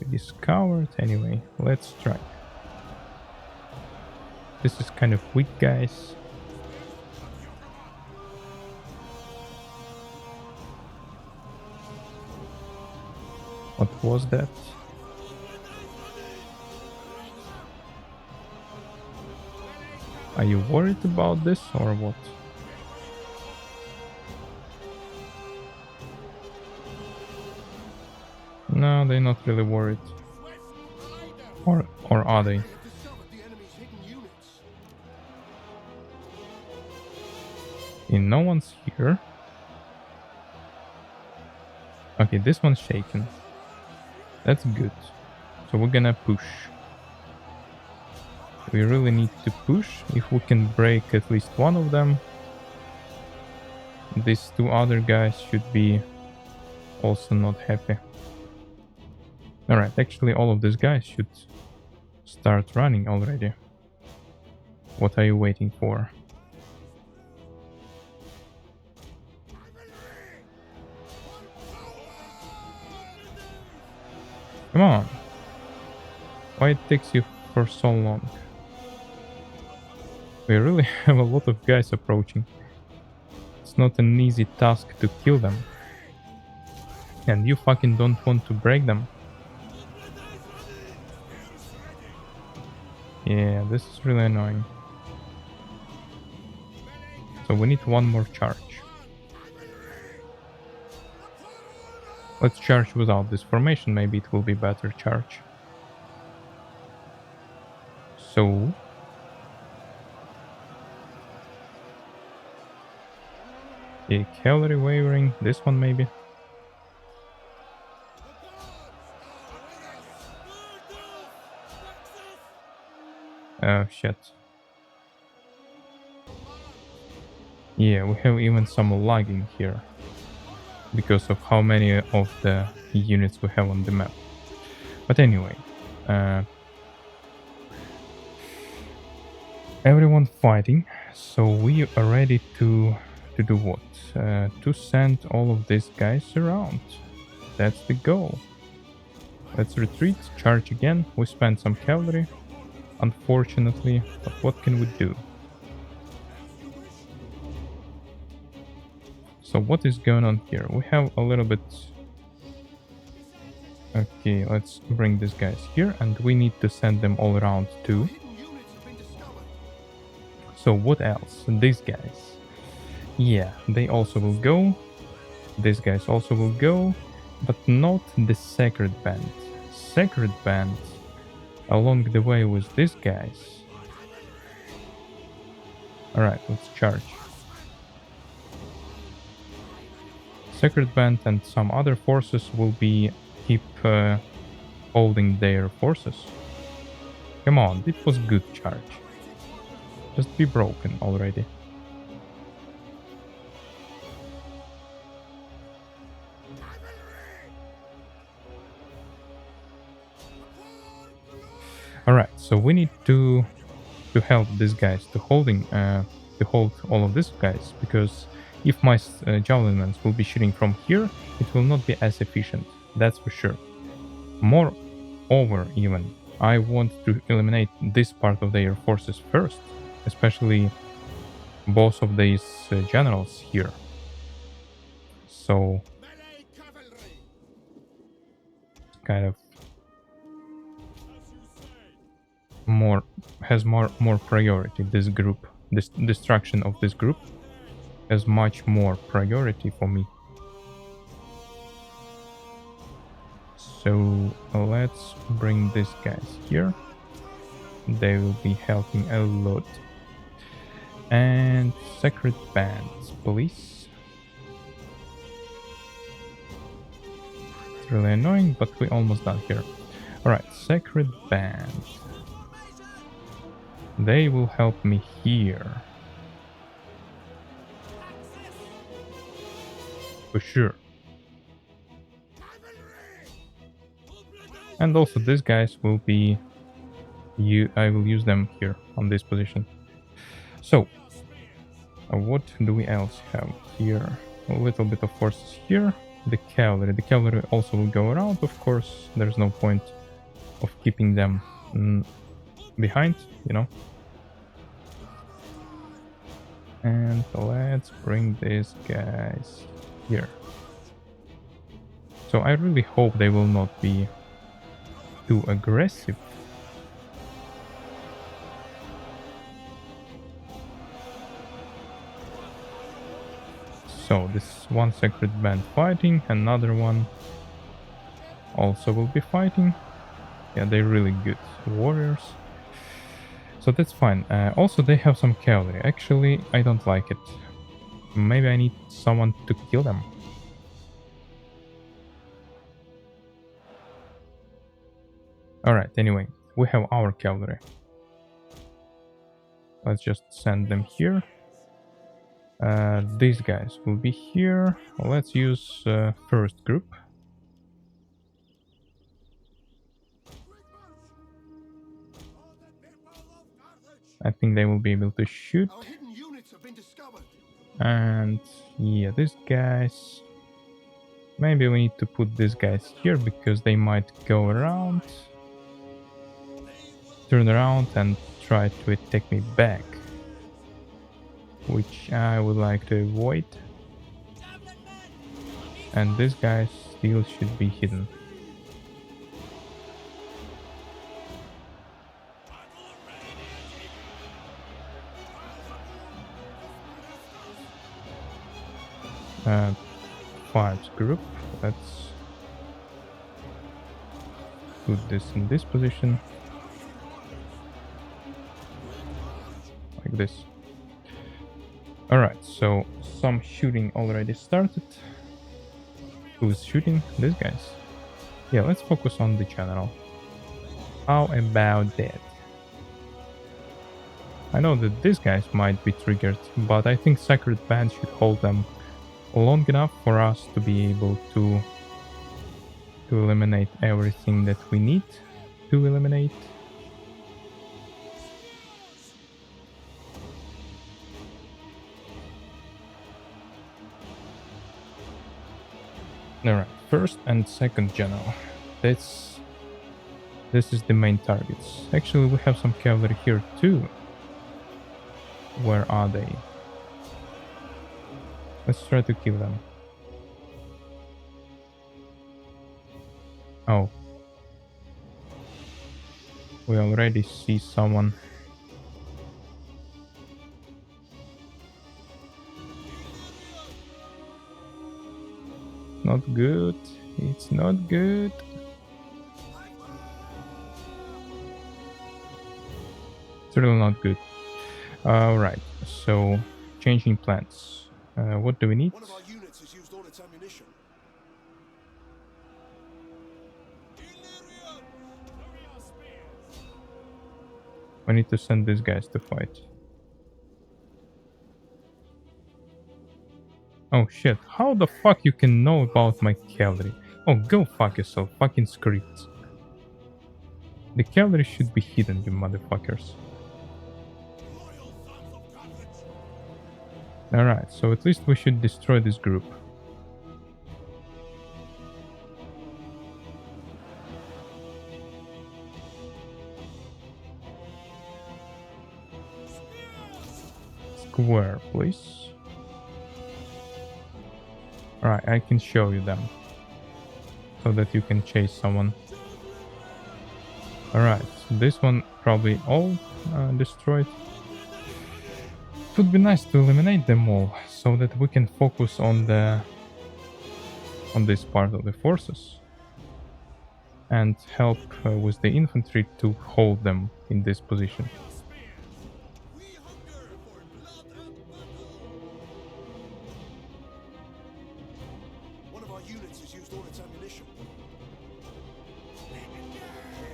discovered. Anyway, let's try. This is kind of weak, guys. What was that? Are you worried about this or what? No, they're not really worried. Or are they? No one's here. Okay, this one's shaken. That's good. So we're gonna push. We really need to push. If we can break at least one of them, these 2 other guys should be also not happy. Alright, actually all of these guys should start running already. What are you waiting for? Come on! Why it takes you for so long? We really have a lot of guys approaching. It's not an easy task to kill them. And you fucking don't want to break them. Yeah, this is really annoying. So we need one more charge. Let's charge without this formation, maybe it will be better charge. So... the cavalry wavering, this one maybe. Oh shit. Yeah, we have even some lagging here because of how many of the units we have on the map. But anyway, everyone fighting, so we are ready to do what? To send all of these guys around. That's the goal. Let's retreat, charge again. We spent some cavalry, unfortunately, but what can we do? So what is going on here? We have a little bit... Okay, let's bring these guys here, and we need to send them all around too. So what else? These guys. Yeah, they also will go. These guys also will go, but not the Sacred Band. Sacred Band along the way with these guys. Alright, let's charge. Sacred Band and some other forces will be keep holding their forces. Come on, it was good charge. Just be broken already. Alright, so we need to help these guys to hold all of these guys, because if my javelin will be shooting from here, it will not be as efficient, that's for sure. Moreover, even, I want to eliminate this part of their forces first, especially both of these generals here. So, it's kind of has more priority. This group, this destruction of this group has much more priority for me. So let's bring these guys here. They will be helping a lot. And Sacred Bands, please. It's really annoying, but we're almost done here. Alright, Sacred Band. They will help me here. For sure. And also these guys will be... I will use them here on this position. So, what do we else have here? A little bit of forces here. The cavalry. The cavalry also will go around, of course. There's no point of keeping them behind, you know. And let's bring these guys here. So I really hope they will not be too aggressive. So this one Sacred Band fighting, another one also will be fighting. Yeah, they're really good warriors. So that's fine. Also, they have some cavalry. Actually, I don't like it. Maybe I need someone to kill them. Alright, anyway, we have our cavalry. Let's just send them here. These guys will be here. Let's use first group. I think they will be able to shoot. And yeah, these guys... Maybe we need to put these guys here, because they might go around, turn around and try to attack me back, which I would like to avoid. And this guy still should be hidden. Fives group. Let's put this in this position. Like this. Alright, so some shooting already started. Who's shooting? These guys. Yeah, let's focus on the general. How about that? I know that these guys might be triggered, but I think Sacred Band should hold them long enough for us to be able to eliminate everything that we need to eliminate. Alright, first and second general. This is the main targets. Actually, we have some cavalry here too. Where are they? Let's try to kill them. Oh. We already see someone. Not good. It's not good. It's really not good. Alright, so changing plans. What do we need? One of our units has used all its ammunition. We need to send these guys to fight. Oh shit, how the fuck you can know about my cavalry? Oh, go fuck yourself, fucking scripts. The cavalry should be hidden, you motherfuckers. Alright, so at least we should destroy this group. Square, please. Alright, I can show you them. So that you can chase someone. Alright, so this one probably all destroyed. It would be nice to eliminate them all, so that we can focus on this part of the forces. And help with the infantry to hold them in this position.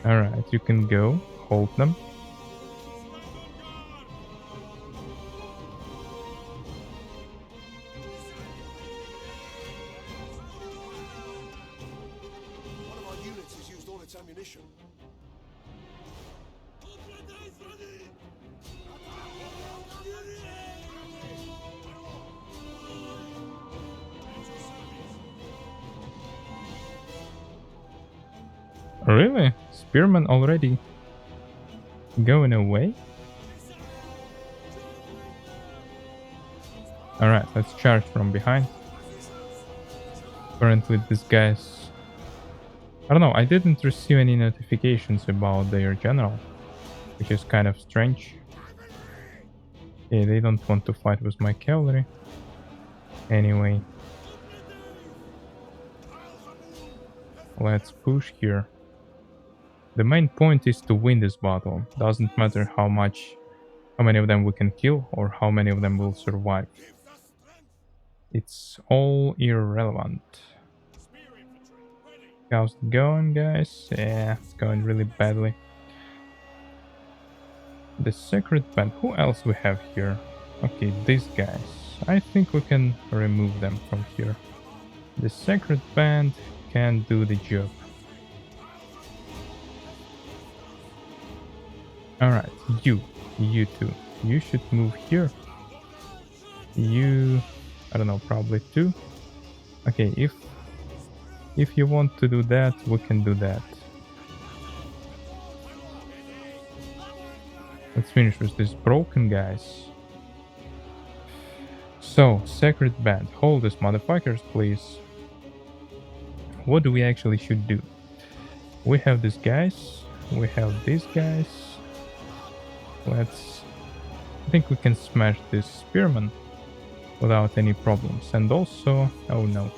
Alright, you can go, hold them. One of our units has used all its ammunition. Really? Spearman already going away? Alright, let's charge from behind. Apparently these guys... I don't know, I didn't receive any notifications about their general, which is kind of strange. Okay, they don't want to fight with my cavalry. Anyway. Let's push here. The main point is to win this battle. Doesn't matter how many of them we can kill or how many of them will survive. It's all irrelevant. How's it going, guys? Yeah, it's going really badly. The Sacred Band. Who else we have here? Okay, these guys. I think we can remove them from here. The Sacred Band can do the job. Alright, you two. You should move here. You... I don't know, probably two. Okay, if you want to do that, we can do that. Let's finish with these broken guys. So, Sacred Band, hold these motherfuckers, please. what do we actually should do? We have these guys. We have these guys. I think we can smash this spearman without any problems. And also, oh no.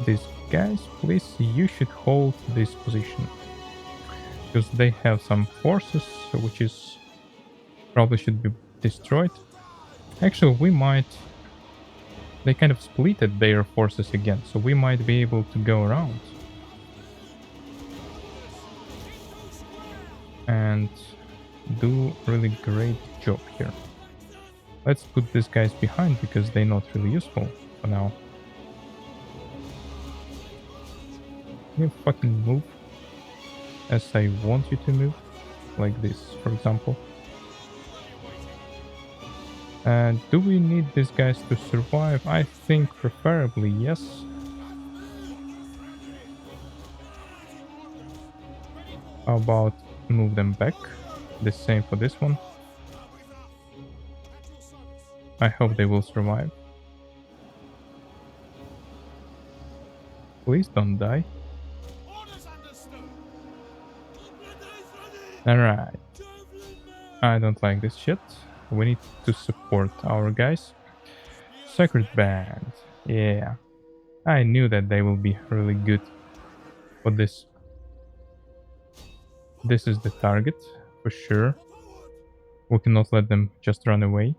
These guys, please, you should hold this position. Because they have some forces, which is probably should be destroyed. Actually, we might... They kind of splitted their forces again, so we might be able to go around. And do really great job here. Let's put these guys behind because they're not really useful for now. You fucking move as I want you to move, like this, for example. Do we need these guys to survive? I think preferably yes. How about move them back? The same for this one. I hope they will survive. Please don't die. Alright. I don't like this shit. We need to support our guys. Sacred Band. Yeah. I knew that they will be really good for this. This is the target, for sure. We cannot let them just run away.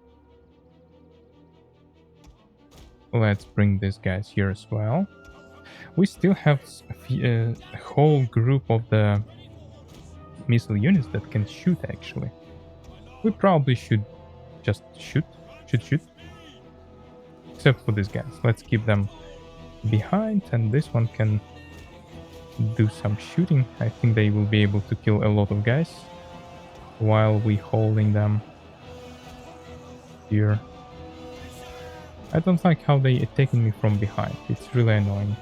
Let's bring these guys here as well. We still have a whole group of the missile units that can shoot, actually. We probably should just shoot. Except for these guys. Let's keep them behind, and this one can do some shooting. I think they will be able to kill a lot of guys while we holding them here. I don't like how they attacking me from behind. It's really annoying.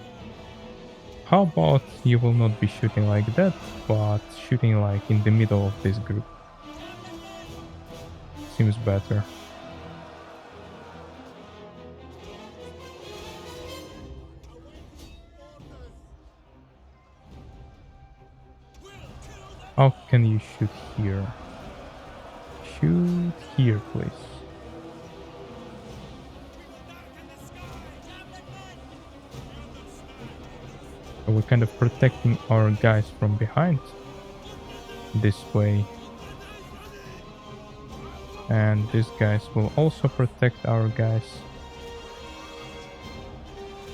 How about you will not be shooting like that, but shooting like in the middle of this group? Seems better. How can you shoot here? Shoot here, please. So we're kind of protecting our guys from behind this way. And these guys will also protect our guys.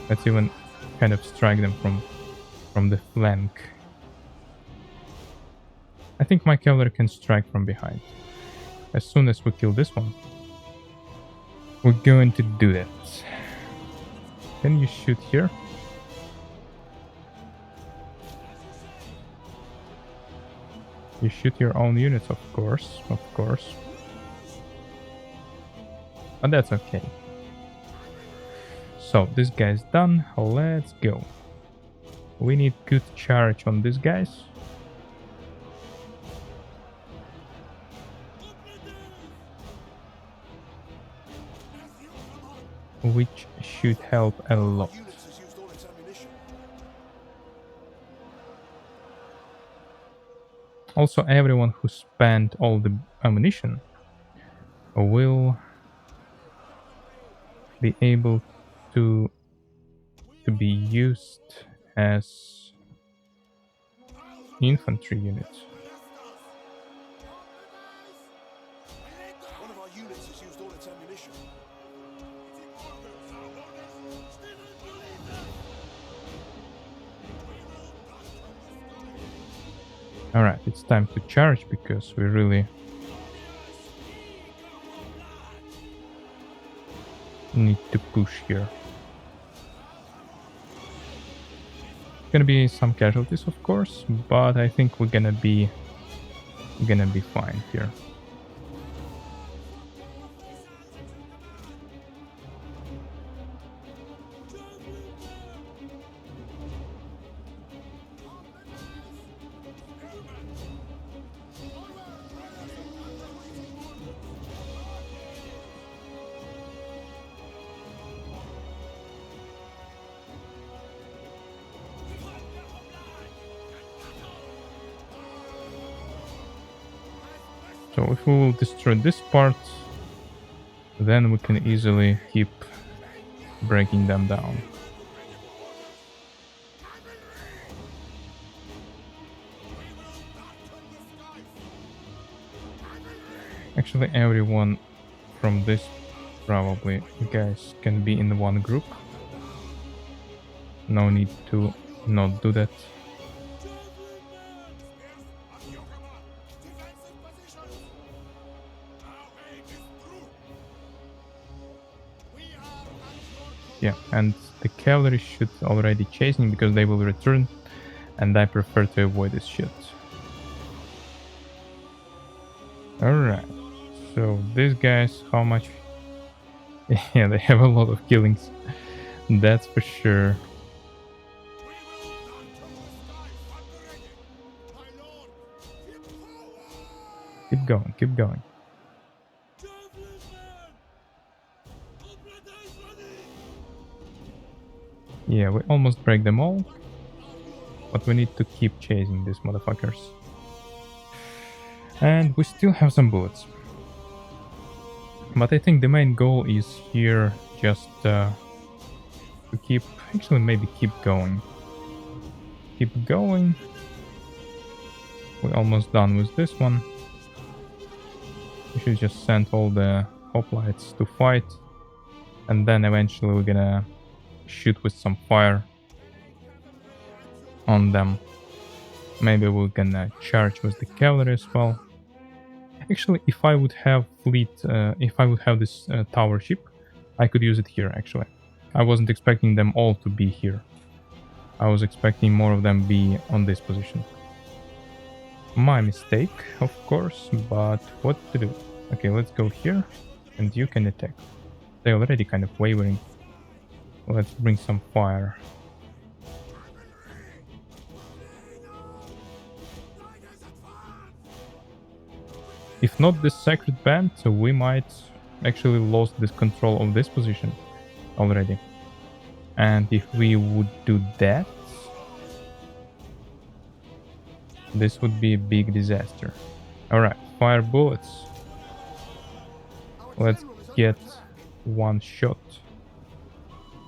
Let's even kind of strike them from the flank. I think my cavalry can strike from behind. As soon as we kill this one, we're going to do that. Can you shoot here? You shoot your own units, of course. But that's okay. So, this guy's done. Let's go. We need good charge on these guys. Which should help a lot. Also, everyone who spent all the ammunition will be able to be used as infantry units. One of our units has used all its ammunition. Alright, it's time to charge because we really need to push here. Gonna be some casualties, of course, but I think we're gonna be fine here. So if we will destroy this part, then we can easily keep breaking them down. Actually, everyone from this probably guys can be in one group. No need to not do that. Yeah, and the cavalry should already chasing because they will return, and I prefer to avoid this shit. Alright, so these guys, how much? Yeah, they have a lot of killings, that's for sure. Keep going, keep going. Yeah, we almost break them all, but we need to keep chasing these motherfuckers. And we still have some bullets. But I think the main goal is here just to keep, actually maybe keep going. Keep going. We're almost done with this one. We should just send all the hoplites to fight. And then eventually we're gonna shoot with some fire on them. Maybe we're gonna charge with the cavalry as well. Actually, if I would have fleet, if I would have this tower ship, I could use it here actually. I wasn't expecting them all to be here. I was expecting more of them be on this position. My mistake, of course, but what to do? Okay, let's go here, and you can attack. They're already kind of wavering. Let's bring some fire. If not this sacred band, so we might actually lose this control of this position already. And if we would do that, this would be a big disaster. Alright, fire bullets. Let's get one shot.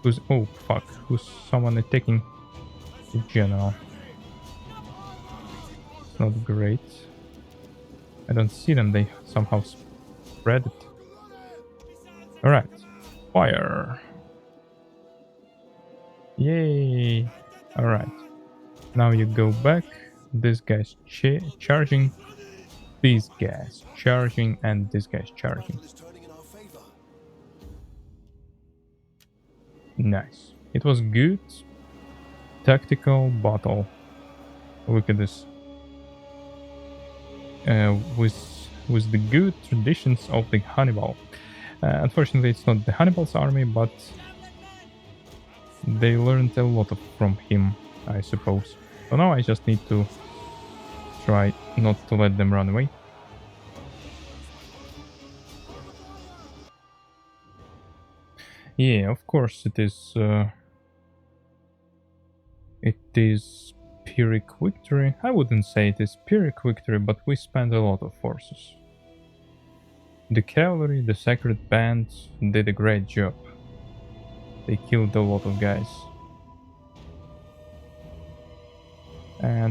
Who's... oh fuck, who's someone attacking the general? It's not great. I don't see them, they somehow spread it. Alright, fire. Yay! Alright, now you go back. This guy's charging. These guys charging, and this guy's charging. Nice. It was good. Tactical battle. Look at this. With the good traditions of the Hannibal. Unfortunately, it's not the Hannibal's army, but they learned a lot from him, I suppose. So now I just need to try not to let them run away. Yeah, of course it is. It is Pyrrhic victory. I wouldn't say it is Pyrrhic victory, but we spent a lot of forces. The cavalry, the sacred band did a great job. They killed a lot of guys.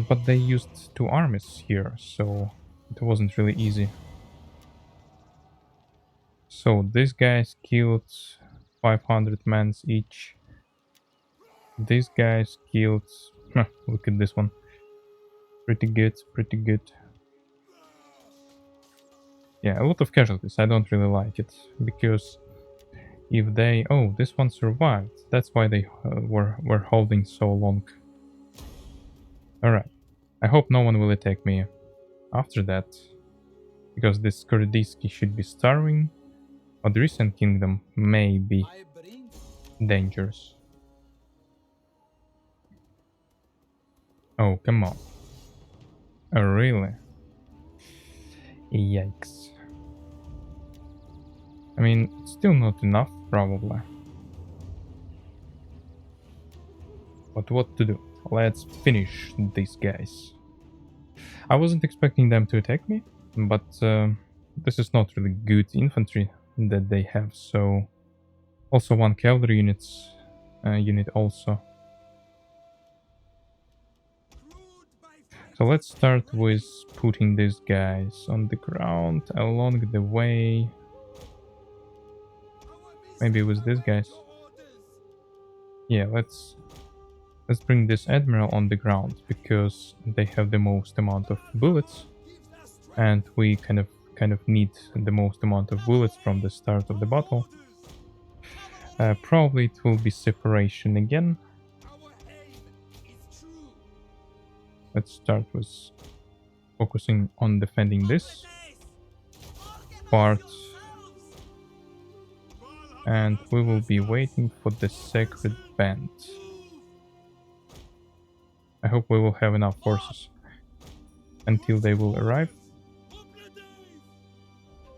But they used 2 armies here, so it wasn't really easy. So these guys killed 500 men each. These guys killed... look at this one. Pretty good, pretty good. Yeah, a lot of casualties. I don't really like it, because if they... oh, this one survived. That's why they were holding so long. Alright. I hope no one will attack me after that, because this Scordisci should be starving. But the recent kingdom may be dangerous. Oh, come on. Oh, really? Yikes. I mean, it's still not enough, probably. But what to do? Let's finish these guys. I wasn't expecting them to attack me, But this is not really good infantry that they have, so also one cavalry unit also. So let's start with putting these guys on the ground along the way. Maybe with these guys. Yeah, let's bring this admiral on the ground because they have the most amount of bullets, and we kind of need the most amount of bullets from the start of the battle. Probably it will be separation again. Let's start with focusing on defending this part, and we will be waiting for the sacred band. I hope we will have enough forces until they will arrive.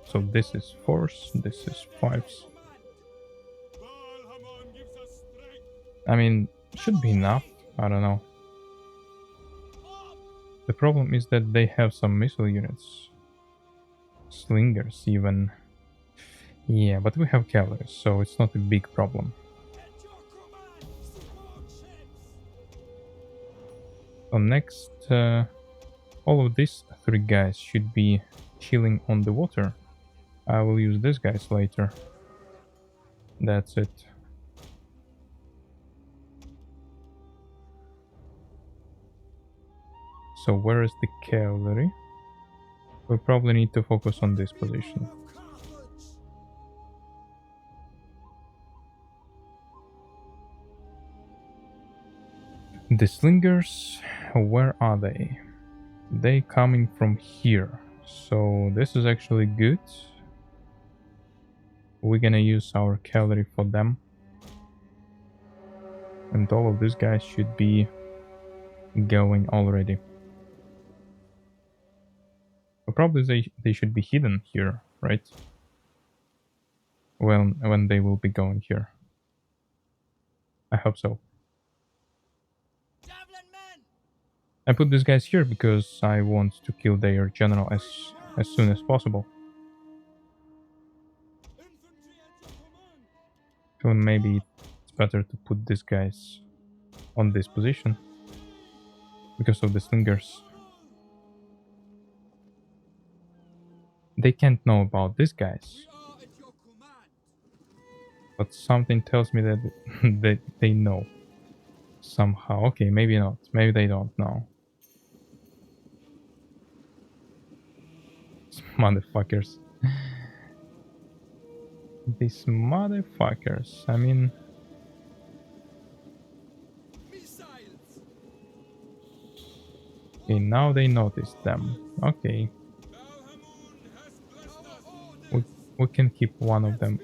So this is 4s, this is 5s. I mean, should be enough, I don't know. The problem is that they have some missile units. Slingers even. Yeah, but we have cavalry, so it's not a big problem. So next, all of these 3 guys should be chilling on the water. I will use these guys later. That's it. So where is the cavalry? We probably need to focus on this position. The slingers, where are they? They coming from here. So this is actually good. We're gonna use our cavalry for them. And all of these guys should be going already. But probably they should be hidden here, right? Well, when they will be going here. I hope so. I put these guys here because I want to kill their general as soon as possible. So maybe it's better to put these guys on this position because of the slingers. They can't know about these guys, but something tells me that they know somehow. Okay, maybe not. Maybe they don't know. Motherfuckers. These motherfuckers. I mean... Okay, now they noticed them. Okay. We can keep one of them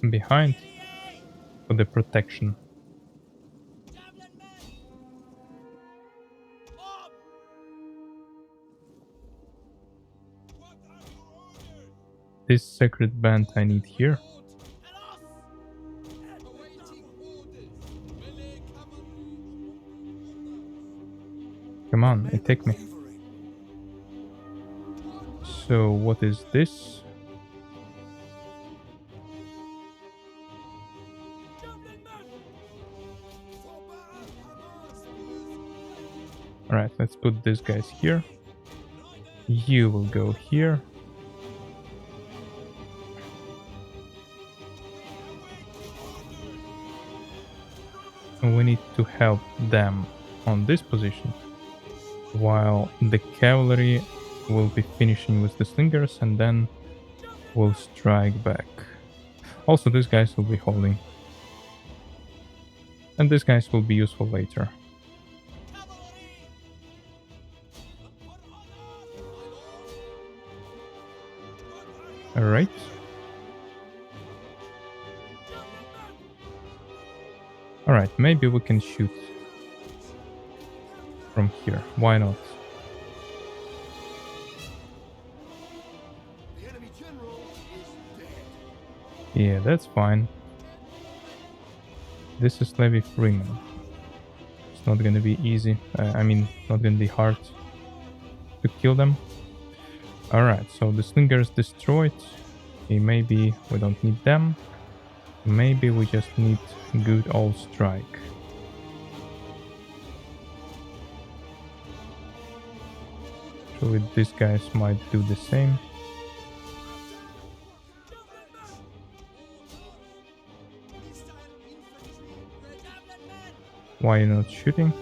behind for the protection. This sacred band I need here. Come on, attack me. So what is this? Alright, let's put these guys here. You will go here. And we need to help them on this position, while the cavalry will be finishing with the slingers and then will strike back. Also, these guys will be holding. And these guys will be useful later. Alright. Alright, maybe we can shoot from here. Why not? Yeah, that's fine. This is Levy Freeman. It's not gonna be easy. I mean, not gonna be hard to kill them. Alright, so the slingers destroyed. Okay, maybe we don't need them. Maybe we just need good old strike. So these guys might do the same. Why are you not shooting?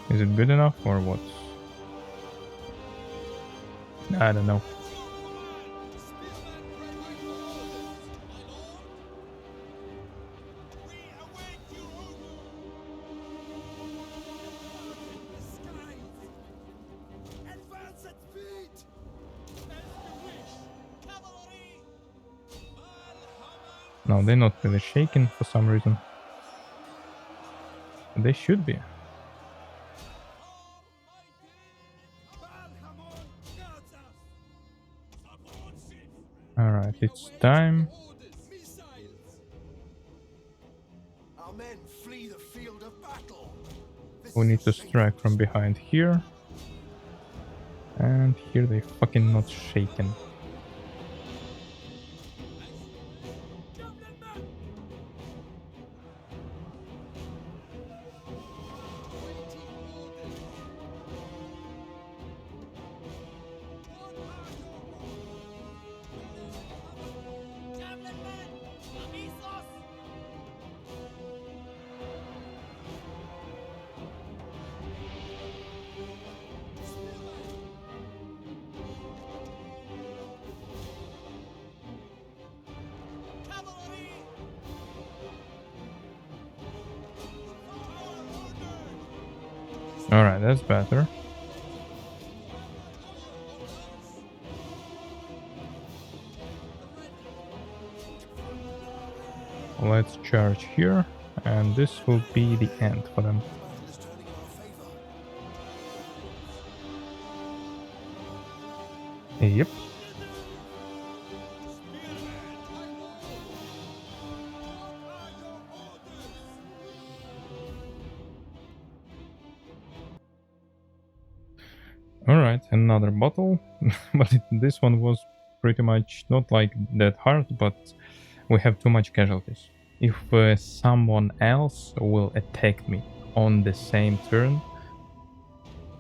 Is it good enough or what? I don't know. No, they're not really shaking for some reason. They should be. Alright, it's time. Our men flee the field of battle. We need to strike from behind here. And here they fucking not shaken. Alright, that's better. Let's charge here, and this will be the end for them. Yep. Alright, another bottle. But this one was pretty much not like that hard, but we have too much casualties. If someone else will attack me on the same turn,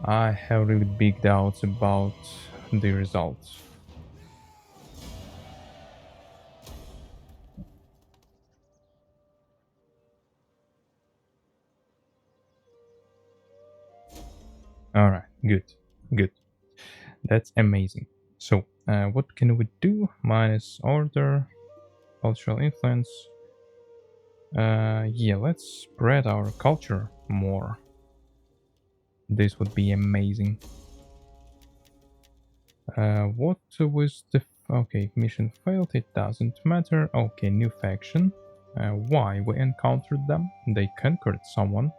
I have really big doubts about the results. Alright, good. That's amazing. So, what can we do? Minus order, cultural influence. Yeah, let's spread our culture more. This would be amazing. What was the... Okay, mission failed, it doesn't matter. Okay, new faction. Why we encountered them? They conquered someone.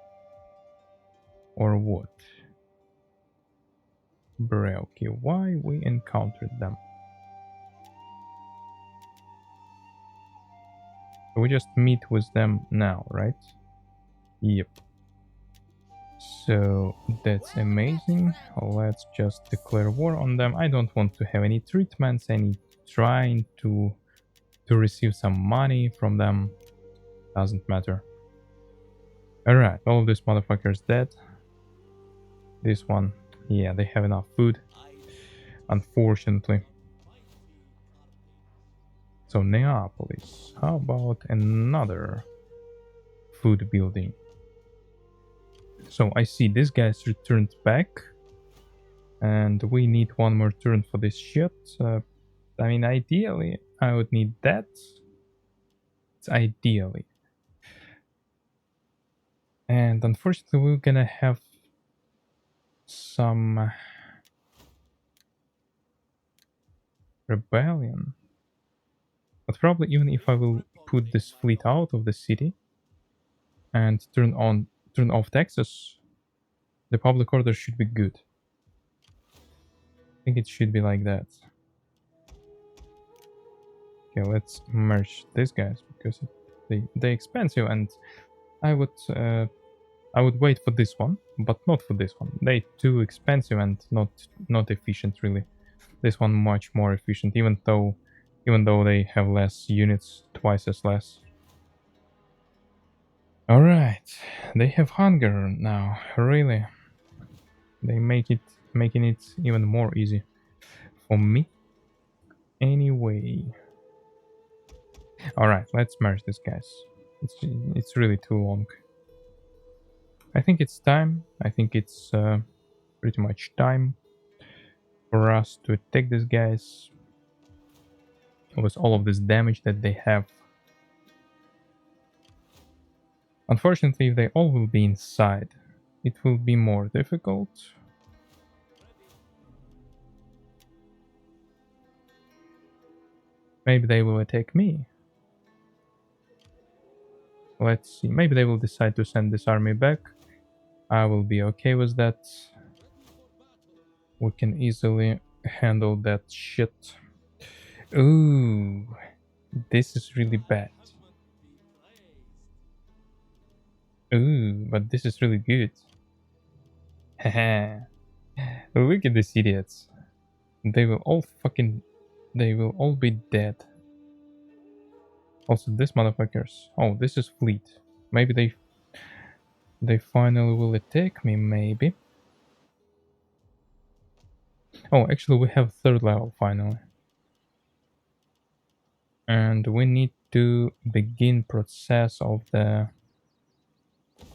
Or what? Bruh, okay, why we encountered them? We just meet with them now, right? Yep. So that's amazing. Let's just declare war on them. I don't want to have any treatments, any trying to receive some money from them. Doesn't matter. Alright, all of these motherfuckers dead. This one, yeah, they have enough food, unfortunately. So Neapolis, how about another food building? So I see this guy's returned back, and we need one more turn for this shit. I mean, ideally, I would need that. It's ideally. And unfortunately, we're gonna have some rebellion. But probably even if I will put this fleet out of the city and turn off taxes, the public order should be good. I think it should be like that. Okay, let's merge these guys because they're expensive, and I I would wait for this one, but not for this one. They're too expensive and not efficient really. This one much more efficient, even though they have less units, twice as less. All right, they have hunger now. Really, they making it even more easy for me. Anyway, all right, let's merge these guys. It's really too long. I think it's time. I think it's pretty much time for us to attack these guys with all of this damage that they have. Unfortunately, if they all will be inside, it will be more difficult. Maybe they will attack me. Let's see. Maybe they will decide to send this army back. I will be okay with that. We can easily handle that shit. Ooh, this is really bad. Ooh, but this is really good. Haha. Look at these idiots. They will all be dead. Also, these motherfuckers. Oh, this is fleet. Maybe they finally will attack me, maybe. Oh, actually, we have 3rd level finally. And we need to begin process of the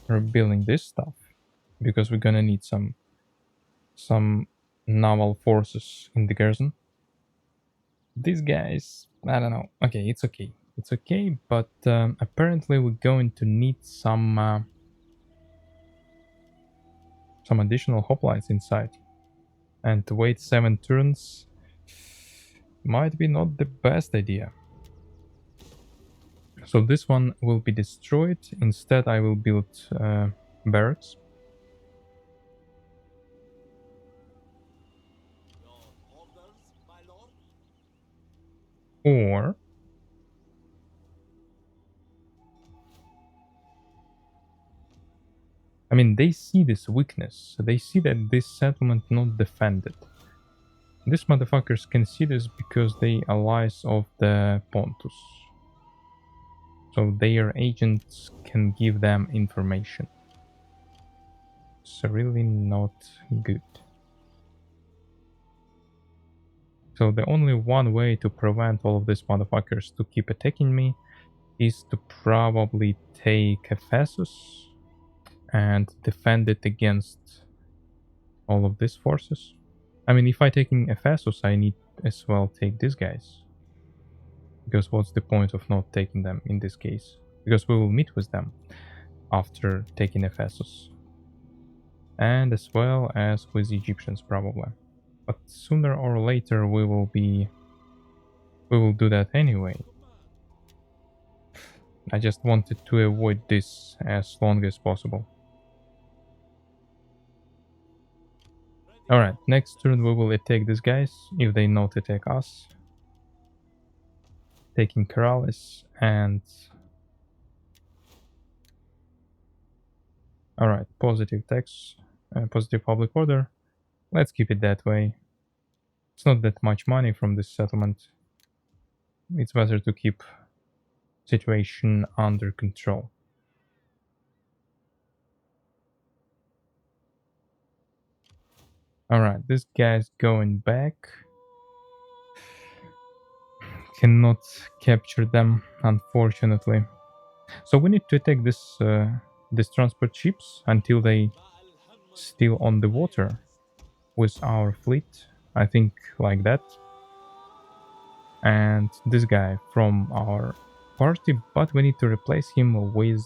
rebuilding this stuff. Because we're gonna need some naval forces in the garrison. These guys, I don't know. Okay, it's okay. It's okay, but apparently we're going to need some additional hoplites inside. And to wait 7 turns might be not the best idea. So this one will be destroyed. Instead, I will build barracks. Or I mean, they see this weakness. They see that this settlement not defended. These motherfuckers can see this because they allies of the Pontus. So their agents can give them information. It's really not good. So the only one way to prevent all of these motherfuckers to keep attacking me is to probably take Ephesus and defend it against all of these forces. I mean, if I taking Ephesus, I need as well take these guys. Because what's the point of not taking them in this case? Because we will meet with them after taking Ephesus. And as well as with Egyptians probably. But sooner or later we will do that anyway. I just wanted to avoid this as long as possible. Alright, next turn we will attack these guys if they not attack us. Taking Karalis and... Alright, positive tax, positive public order. Let's keep it that way. It's not that much money from this settlement. It's better to keep situation under control. Alright, this guy's going back. Cannot capture them, unfortunately. So we need to attack this transport ships until they still on the water with our fleet. I think like that. And this guy from our party, but we need to replace him with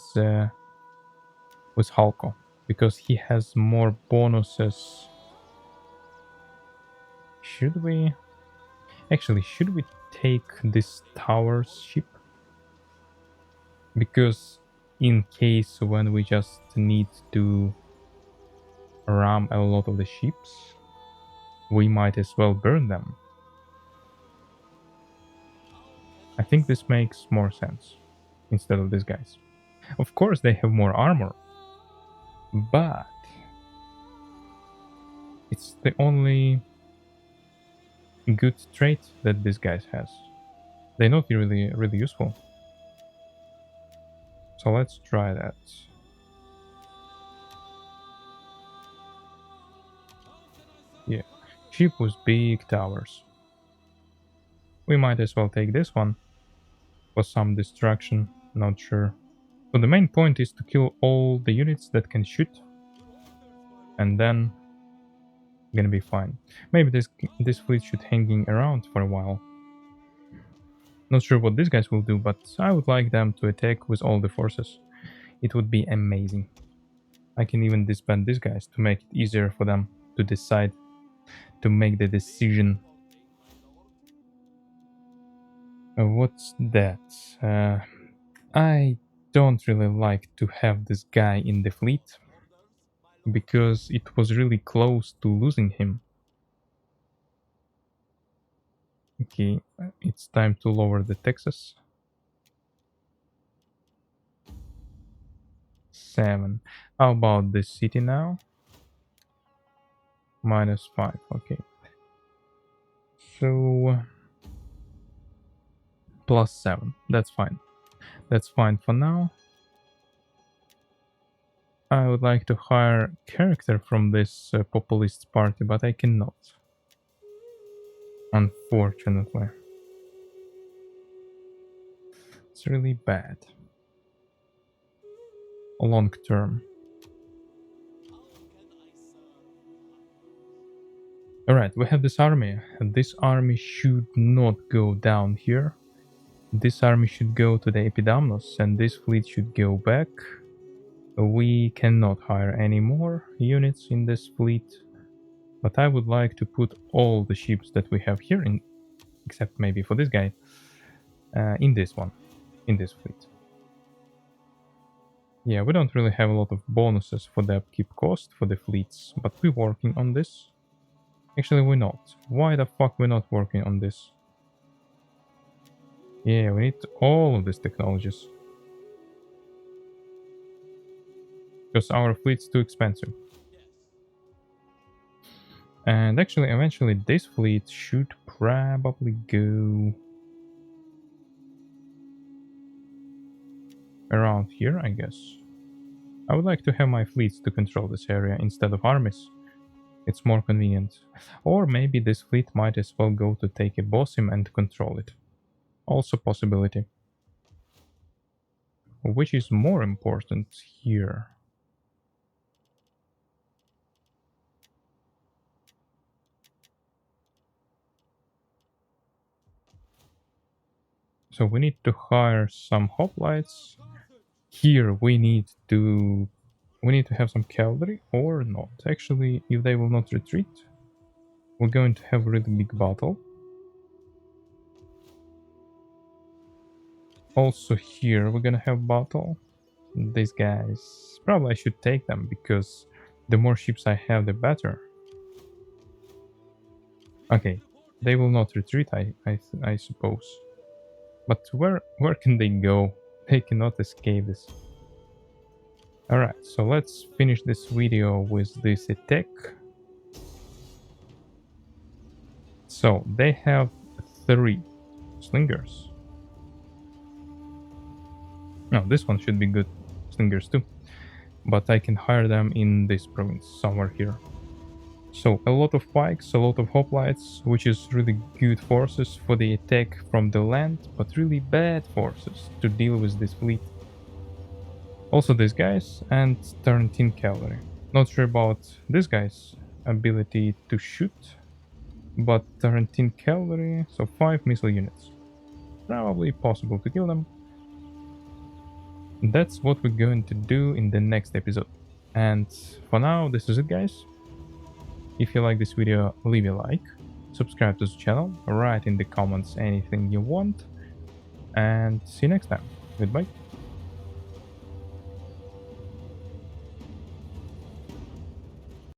Halko because he has more bonuses. Should we take this tower's ship? Because in case when we just need to ram a lot of the ships, we might as well burn them. I think this makes more sense instead of these guys. Of course they have more armor, but it's the only good trait that this guy has. They're not really useful. So let's try that. Yeah, ship with big towers. We might as well take this one for some distraction, not sure. So the main point is to kill all the units that can shoot, and then gonna be fine. Maybe this fleet should hanging around for a while. Not sure what these guys will do, but I would like them to attack with all the forces. It would be amazing. I can even disband these guys to make it easier for them to decide, to make the decision. What's that? I don't really like to have this guy in the fleet because it was really close to losing him. Okay, it's time to lower the taxes. 7. How about this city now? -5. Okay. So +7. That's fine. That's fine for now. I would like to hire character from this populist party, but I cannot. Unfortunately. It's really bad. Long term. Alright, we have this army. This army should not go down here. This army should go to the Epidamnos, and this fleet should go back. We cannot hire any more units in this fleet, but I would like to put all the ships that we have here, in, except maybe for this guy, in this one, in this fleet. Yeah, we don't really have a lot of bonuses for the upkeep cost for the fleets, but we're working on this. Actually, we're not. Why the fuck we're not working on this? Yeah, we need all of these technologies. Because our fleet's too expensive. And actually, eventually, this fleet should probably go around here, I guess. I would like to have my fleets to control this area instead of armies. It's more convenient. Or maybe this fleet might as well go to take a Bosim and control it. Also possibility. Which is more important here? So we need to hire some hoplites. Here we need to have some cavalry or not. Actually, if they will not retreat, we're going to have a really big battle. Also here we're gonna have battle. These guys, probably I should take them because the more ships I have, the better. Okay, they will not retreat, I suppose. But where can they go? They cannot escape this. Alright, so let's finish this video with this attack. So they have 3 slingers. No, this one should be good. Slingers too. But I can hire them in this province, somewhere here. So a lot of pikes, a lot of hoplites, which is really good forces for the attack from the land, but really bad forces to deal with this fleet. Also these guys and Tarantine cavalry. Not sure about this guy's ability to shoot, but Tarantine cavalry, so 5 missile units. Probably possible to kill them. That's what we're going to do in the next episode. And for now, this is it, guys. If you like this video, leave a like, subscribe to the channel, write in the comments anything you want, and see you next time. Goodbye.